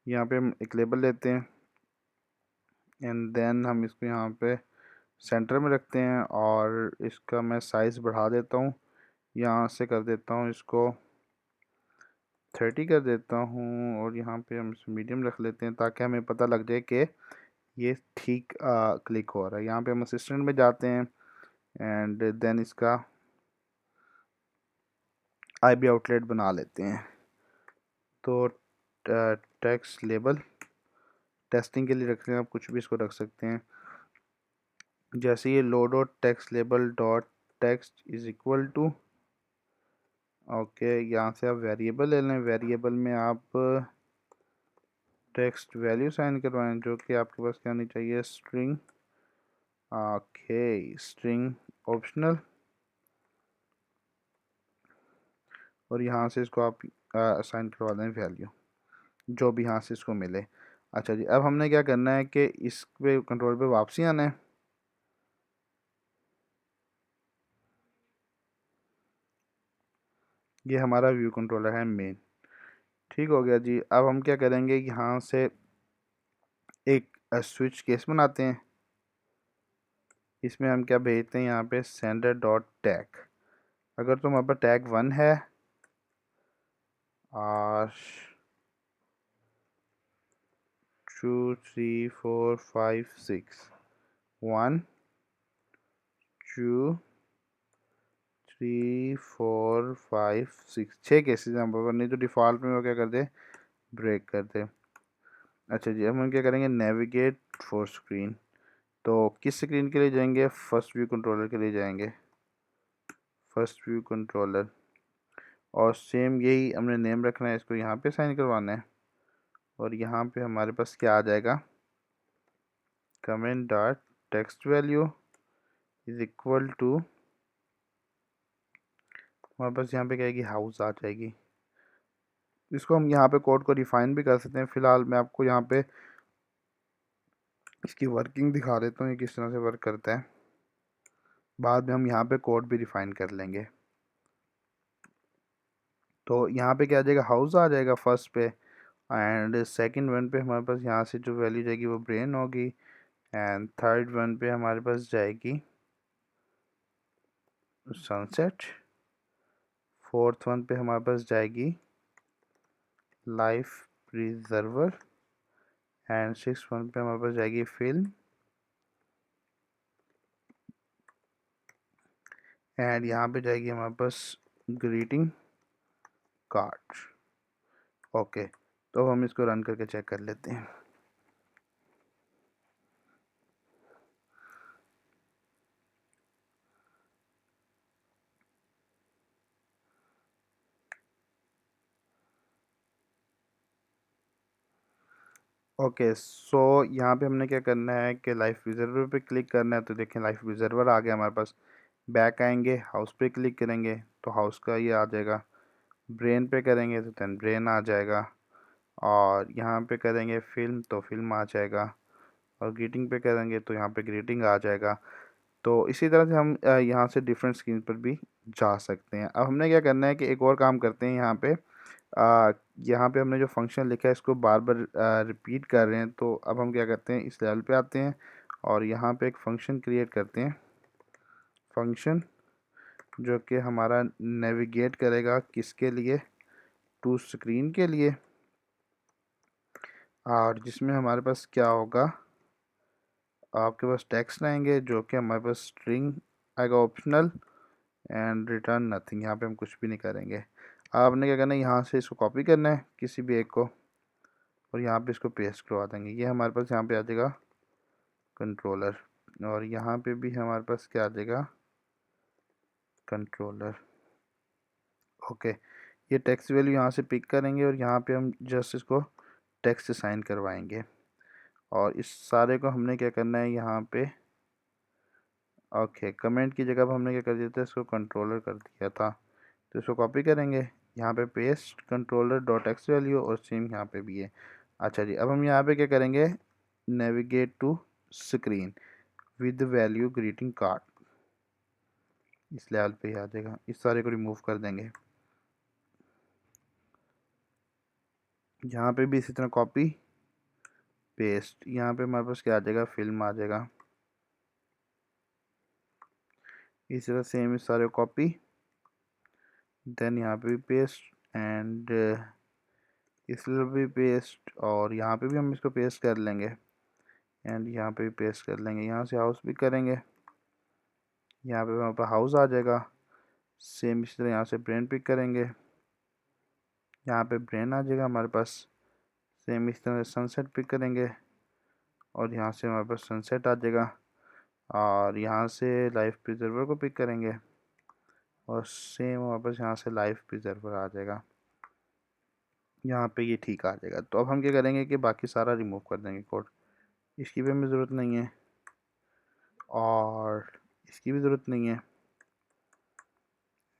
यहाँ पे हम एक लेबल लेते हैं, एंड देन हम इसको यहाँ पे सेंटर में रखते हैं, और इसका मैं साइज़ बढ़ा देता हूँ, यहाँ से कर देता हूँ इसको 30 कर देता हूँ, और यहाँ पे हम मीडियम रख लेते हैं ताकि हमें पता लग जाए कि ये ठीक क्लिक हो रहा है। यहाँ पे हम असिस्टेंट में जाते हैं, एंड देन इसका आईबी आउटलेट बना लेते हैं। तो टेक्स्ट लेबल टेस्टिंग के लिए रख लें, आप कुछ भी इसको रख सकते हैं, जैसे ये लो dot text label dot text is equal to, okay, यहाँ से आप वेरिएबल ले लें, वेरिएबल में आप टेक्स्ट वैल्यू साइन करवाएं जो कि आपके पास क्या होनी चाहिए, स्ट्रिंग, ओके, स्ट्रिंग ऑप्शनल, और यहाँ से इसको आप असाइन करवा दें वैल्यू जो भी यहाँ से इसको मिले। अच्छा जी, अब हमने क्या करना है कि इस पे कंट्रोल पे वापसी आना है, ये हमारा व्यू कंट्रोलर है मेन। ठीक हो गया जी। अब हम क्या करेंगे, यहाँ से एक स्विच केस बनाते हैं, इसमें हम क्या भेजते हैं, यहाँ पे सेंडर डॉट टैग, अगर तो हमारे पास टैग 1 है और 2 3 4 5 6 1 2 3 4 5 6 6 केसेस हैं पर, नहीं तो डिफ़ॉल्ट में वो क्या कर दे, ब्रेक कर दे। अच्छा जी, अब हम क्या करेंगे, नेविगेट फॉर स्क्रीन, तो किस स्क्रीन के लिए जाएंगे, फर्स्ट व्यू कंट्रोलर के लिए जाएंगे, फर्स्ट व्यू कंट्रोलर, और सेम यही हमने नेम रखना है, इसको यहाँ पे साइन करवाना है। और यहाँ पे हमारे पास क्या आ जाएगा, comment dot text value is equal to, हमारे पास यहाँ पे क्या आएगी, हाउस आ जाएगी। इसको हम यहाँ पे कोड को रिफाइन भी कर सकते हैं। फिलहाल मैं आपको यहाँ पे इसकी वर्किंग दिखा देता हूँ, ये किस तरह से वर्क करता है। बाद में हम यहाँ पे कोड भी रिफाइन कर लेंगे। तो यहाँ पे क्या आ जाएगा, हाउस आ जाएगा फर्स्ट पे, एंड सेकंड वन पे हमारे पास यहाँ से जो वैल्यू जाएगी वो ब्रेन होगी, एंड थर्ड वन पे हमारे पास जाएगी सनसेट, फोर्थ वन पे हमारे पास जाएगी life preserver, and six one पे हमारे पास जाएगी फिल्म, एंड यहाँ पे जाएगी हमारे पास ग्रीटिंग कार्ड। ओके, तो हम इसको रन करके चेक कर लेते हैं। ओके, सो यहाँ पे हमने क्या करना है कि लाइफ प्रिजर्वर पे क्लिक करना है। तो देखें लाइफ प्रिजर्वर आ गया हमारे पास। बैक आएंगे, हाउस पे क्लिक करेंगे तो हाउस का ये आ जाएगा। ब्रेन पे करेंगे तो दैन ब्रेन आ जाएगा, और यहाँ पे करेंगे फिल्म तो फिल्म आ जाएगा, और ग्रीटिंग पे करेंगे तो यहाँ पे ग्रीटिंग आ जाएगा। तो इसी तरह से हम यहाँ से डिफरेंट स्क्रीन पर भी जा सकते हैं। अब हमने क्या करना है कि एक और काम करते हैं। यहाँ पे हमने जो फंक्शन लिखा है इसको बार बार रिपीट कर रहे हैं। तो अब हम क्या करते हैं, इस लेवल पे आते हैं और यहाँ पे एक फंक्शन क्रिएट करते हैं। फंक्शन जो कि हमारा नेविगेट करेगा किसके लिए, टू स्क्रीन के लिए, और जिसमें हमारे पास क्या होगा, आपके पास टेक्स्ट आएंगे जो कि हमारे पास स्ट्रिंग आएगा ऑप्शनल, एंड रिटर्न नथिंग। यहाँ पे हम कुछ भी नहीं करेंगे। आपने क्या करना है, यहाँ से इसको कॉपी करना है किसी भी एक को, और यहाँ पे इसको पेस्ट करवा देंगे। ये हमारे पास यहाँ पे आ जाएगा कंट्रोलर, और यहाँ पे भी हमारे पास क्या आ जाएगा, कंट्रोलर। ओके, ये टेक्स्ट वैल्यू यहाँ से पिक करेंगे और यहाँ पे हम जस्ट इसको टेक्स्ट साइन करवाएंगे। और इस सारे को हमने क्या करना है यहाँ पे, ओके, कमेंट की जगह पर हमने क्या कर दिया था, इसको कंट्रोलर कर दिया था। तो इसको कॉपी करेंगे, यहाँ पे paste controller dot x value, और सेम यहाँ पे भी है। अच्छा जी, अब हम यहाँ पे क्या करेंगे, navigate to screen with value greeting card, इस लेवल पे ही आ जाएगा। इस सारे को रिमूव कर देंगे। यहाँ पे भी इसी तरह कॉपी पेस्ट, यहाँ पे हमारे पास क्या आ जाएगा, फिल्म आ जाएगा। इस तरह सेम इस सारे कॉपी, देन यहाँ पे भी पेस्ट, एंड इस भी पेस्ट, और यहाँ पे भी हम इसको पेस्ट कर लेंगे, एंड यहाँ पे भी पेस्ट कर लेंगे। यहाँ से हाउस भी करेंगे, यहाँ पे वहाँ पर हाउस आ जाएगा। सेम इसी तरह यहाँ से ब्रेन पिक करेंगे, यहाँ पे ब्रेन आ जाएगा हमारे पास। सेम इस तरह सनसेट पिक करेंगे, और यहाँ से हमारे पास सनसेट आ जाएगा। और यहाँ से लाइफ प्रिजर्वर को पिक करेंगे, और सेम वापस यहाँ से लाइफ प्रिजर्वर आ जाएगा। यहाँ पे ये ठीक आ जाएगा। तो अब हम क्या करेंगे कि बाकी सारा रिमूव कर देंगे कोड। इसकी भी हमें ज़रूरत नहीं है, और इसकी भी ज़रूरत नहीं है,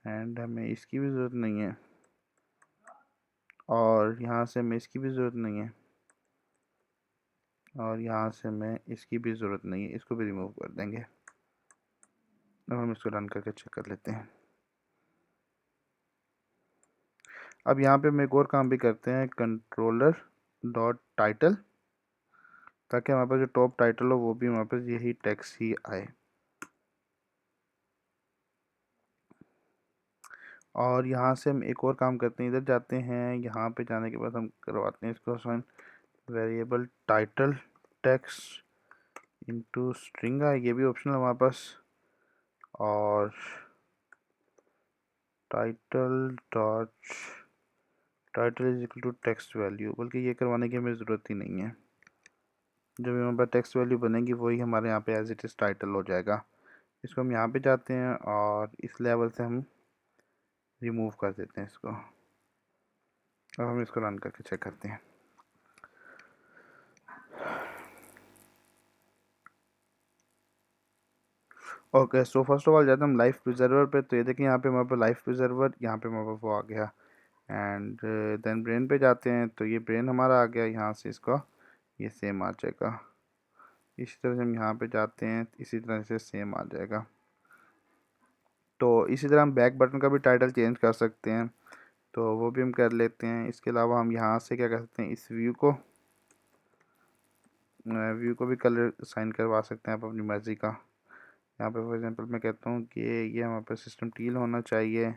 एंड हमें इसकी भी ज़रूरत नहीं है, और यहाँ से हमें इसकी भी ज़रूरत नहीं है, और यहाँ से हमें इसकी भी ज़रूरत नहीं है। इसको भी रिमूव कर देंगे। अब हम इसको रन करके चेक कर लेते हैं। अब यहाँ पे हम एक और काम भी करते हैं, कंट्रोलर डॉट टाइटल, ताकि हमारे पास जो टॉप टाइटल हो वो भी हमारे पास यही टेक्स्ट ही आए। और यहाँ से हम एक और काम करते हैं, इधर जाते हैं, यहाँ पे जाने के बाद हम करवाते हैं इसको sign variable title text into string है, ये भी ऑप्शनल हमारे पास। और title dot title is equal to text value, बल्कि ये करवाने की हमें ज़रूरत ही नहीं है। जब हमारे पास टेक्स्ट वैल्यू बनेगी वही हमारे यहाँ पे एज इट इज़ टाइटल हो जाएगा। इसको हम यहाँ पे जाते हैं और इस लेवल से हम रिमूव कर देते हैं इसको। अब हम इसको रन करके चेक करते हैं। Okay, so first of all जाते हैं हम लाइफ प्रिजर्वर पे। तो ये देखिए यहाँ पे हमारे पास लाइफ प्रिजर्वर, यहाँ पे हमारे पास वो आ गया। एंड देन ब्रेन पे जाते हैं, तो ये ब्रेन हमारा आ गया। यहाँ से इसका ये सेम आ जाएगा। इसी तरह से हम यहाँ पे जाते हैं, इसी तरह से सेम आ जाएगा। तो इसी तरह हम बैक बटन का भी टाइटल चेंज कर सकते हैं, तो वो भी हम कर लेते हैं। इसके अलावा हम यहाँ से क्या कर सकते हैं, इस व्यू को भी कलर साइन करवा सकते हैं आप अपनी मर्ज़ी का। यहाँ पे फॉर एग्जांपल मैं कहता हूँ कि ये हमारे पास सिस्टम टील होना चाहिए,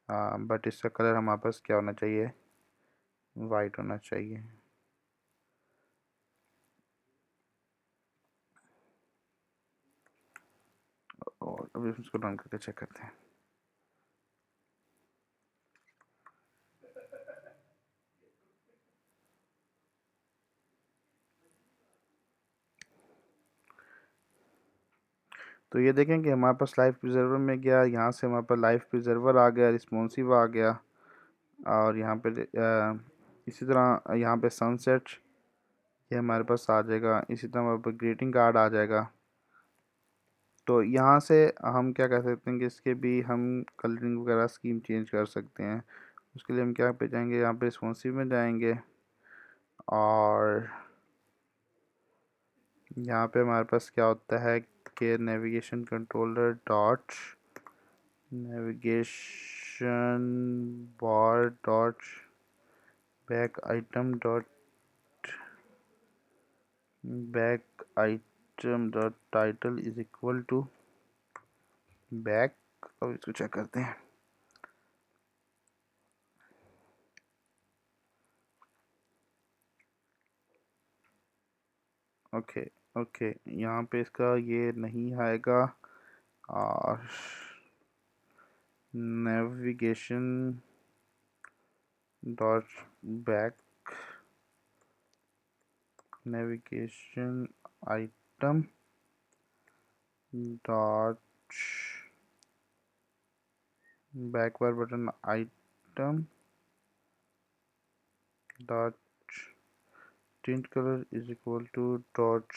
बट इसका कलर हमारे पास क्या होना चाहिए, वाइट होना चाहिए। और अभी इसको रन करके चेक करते हैं। तो ये देखें कि हमारे पास लाइव प्रिजर्वर में गया, यहाँ से हमारे पास लाइव प्रिजर्वर आ गया, रिस्पॉन्सिव आ गया। और यहाँ पे इसी तरह यहाँ पे सनसेट ये हमारे पास आ जाएगा। इसी तरह हमारे पास ग्रीटिंग कार्ड आ जाएगा। तो यहाँ से हम क्या कर सकते हैं कि इसके भी हम कलरिंग वगैरह स्कीम चेंज कर सकते हैं। उसके लिए हम क्या पे जाएंगे, यहाँ पे रिस्पॉन्सिव में जाएंगे, और यहाँ पे हमारे पास क्या होता है कि navigation controller dot navigation bar dot back item dot back item dot title is equal to back. अब इसको चेक करते हैं। ओके ओके, यहाँ पे इसका ये नहीं आएगा। और navigation dot back navigation item dot back bar button item dot tint colour is equal to dot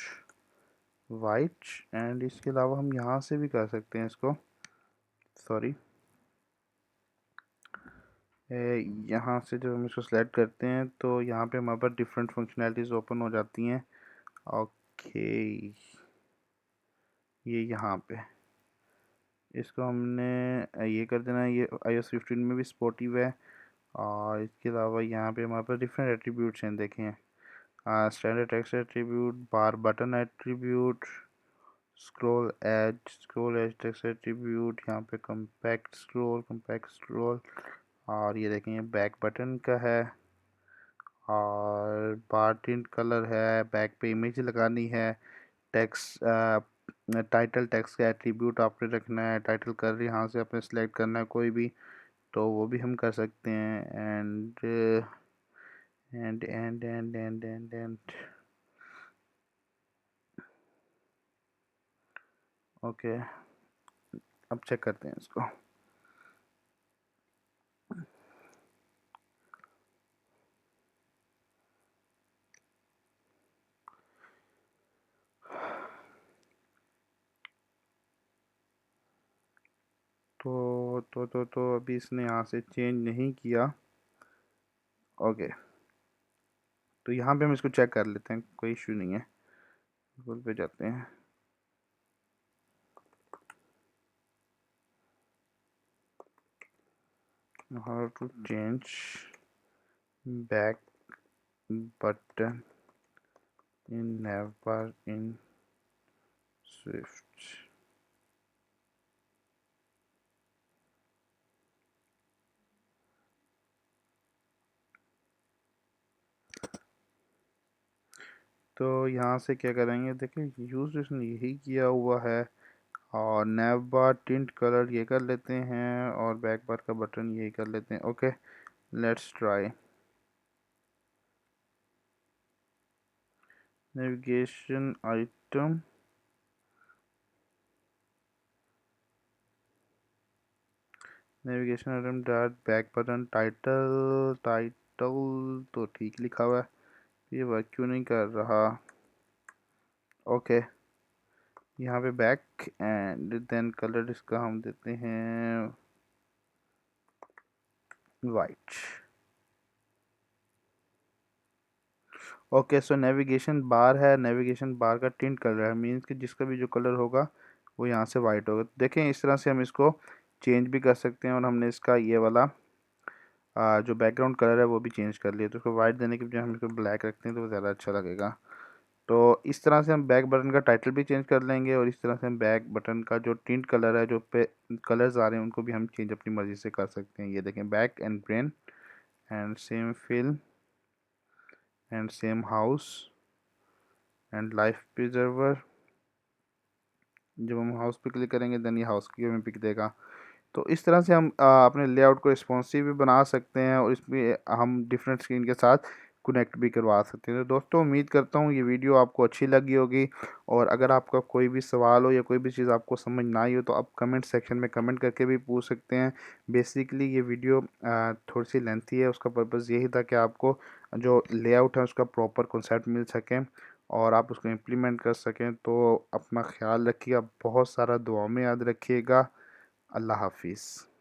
white. And इसके अलावा हम यहाँ से भी कर सकते हैं इसको, सॉरी, यहाँ से जब हम इसको सेलेक्ट करते हैं तो यहाँ पे हमारे पास डिफरेंट फंक्शनैलिटीज़ ओपन हो जाती हैं। ओके, ये यहाँ पे इसको हमने ये कर देना है। ये iOS 15 में भी सपोर्टिव है। और इसके अलावा यहाँ पे हमारे पास डिफरेंट एट्रीब्यूट्स हैं, देखें। Standard text attribute, bar button attribute, scroll edge text attribute, यहाँ पे कम्पैक्ट स्क्रॉल। और ये देखें, ये बैक बटन का है। और बार टिंट कलर है, बैक पे इमेज लगानी है, टेक्स्ट टाइटल टेक्स्ट का एट्रीब्यूट आपने रखना है, टाइटल कर यहाँ से आपने सेलेक्ट करना है कोई भी, तो वो भी हम कर सकते हैं। एंड ओके, अब चेक करते हैं इसको। तो अभी इसने यहाँ से चेंज नहीं किया। ओके, तो यहाँ पे हम इसको चेक कर लेते हैं, कोई इशू नहीं है। गूगल पे जाते हैं। How to change back button in navbar in Swift. तो यहाँ से क्या करेंगे, देखिए यूज़ इसने यही किया हुआ है। और नैव बार टिंट कलर ये कर लेते हैं, और बैक बार का बटन यही कर लेते हैं। Okay, let's try. Navigation item navigation item dot back button title title तो ठीक लिखा हुआ है, ये वर्क क्यों नहीं कर रहा। ओके, यहाँ पे बैक एंड देन कलर इसका हम देते हैं वाइट। ओके, सो नेविगेशन बार है, नेविगेशन बार का टिंट कलर है, मीन्स कि जिसका भी जो कलर होगा वो यहाँ से वाइट होगा। देखें इस तरह से हम इसको चेंज भी कर सकते हैं, और हमने इसका ये वाला जो बैकग्राउंड कलर है वो भी चेंज कर लिया, तो उसको वाइट देने की बजाय हम इसको ब्लैक रखते हैं तो वो ज़्यादा अच्छा लगेगा। तो इस तरह से हम बैक बटन का टाइटल भी चेंज कर लेंगे, और इस तरह से हम बैक बटन का जो टिंट कलर है, जो पे कलर्स आ रहे हैं उनको भी हम चेंज अपनी मर्ज़ी से कर सकते हैं। ये देखें, back and brain and same fill and same house and life preserver. जब हम हाउस पे क्लिक करेंगे देन ये हाउस की हमें पिक देगा। तो इस तरह से हम अपने लेआउट को रिस्पॉन्सिव भी बना सकते हैं, और इसमें हम डिफरेंट स्क्रीन के साथ कनेक्ट भी करवा सकते हैं। तो दोस्तों उम्मीद करता हूँ ये वीडियो आपको अच्छी लगी होगी, और अगर आपका कोई भी सवाल हो या कोई भी चीज़ आपको समझ ना आई हो तो आप कमेंट सेक्शन में कमेंट करके भी पूछ सकते हैं। बेसिकली ये वीडियो थोड़ी सी लेंथी है, उसका पर्पज़ यही था कि आपको जो लेआउट है उसका प्रॉपर कॉन्सेप्ट मिल सके और आप उसको इम्प्लीमेंट कर सकें। तो अपना ख्याल रखिएगा, बहुत सारा दुआ में याद रखिएगा। अल्लाह हाफिज़।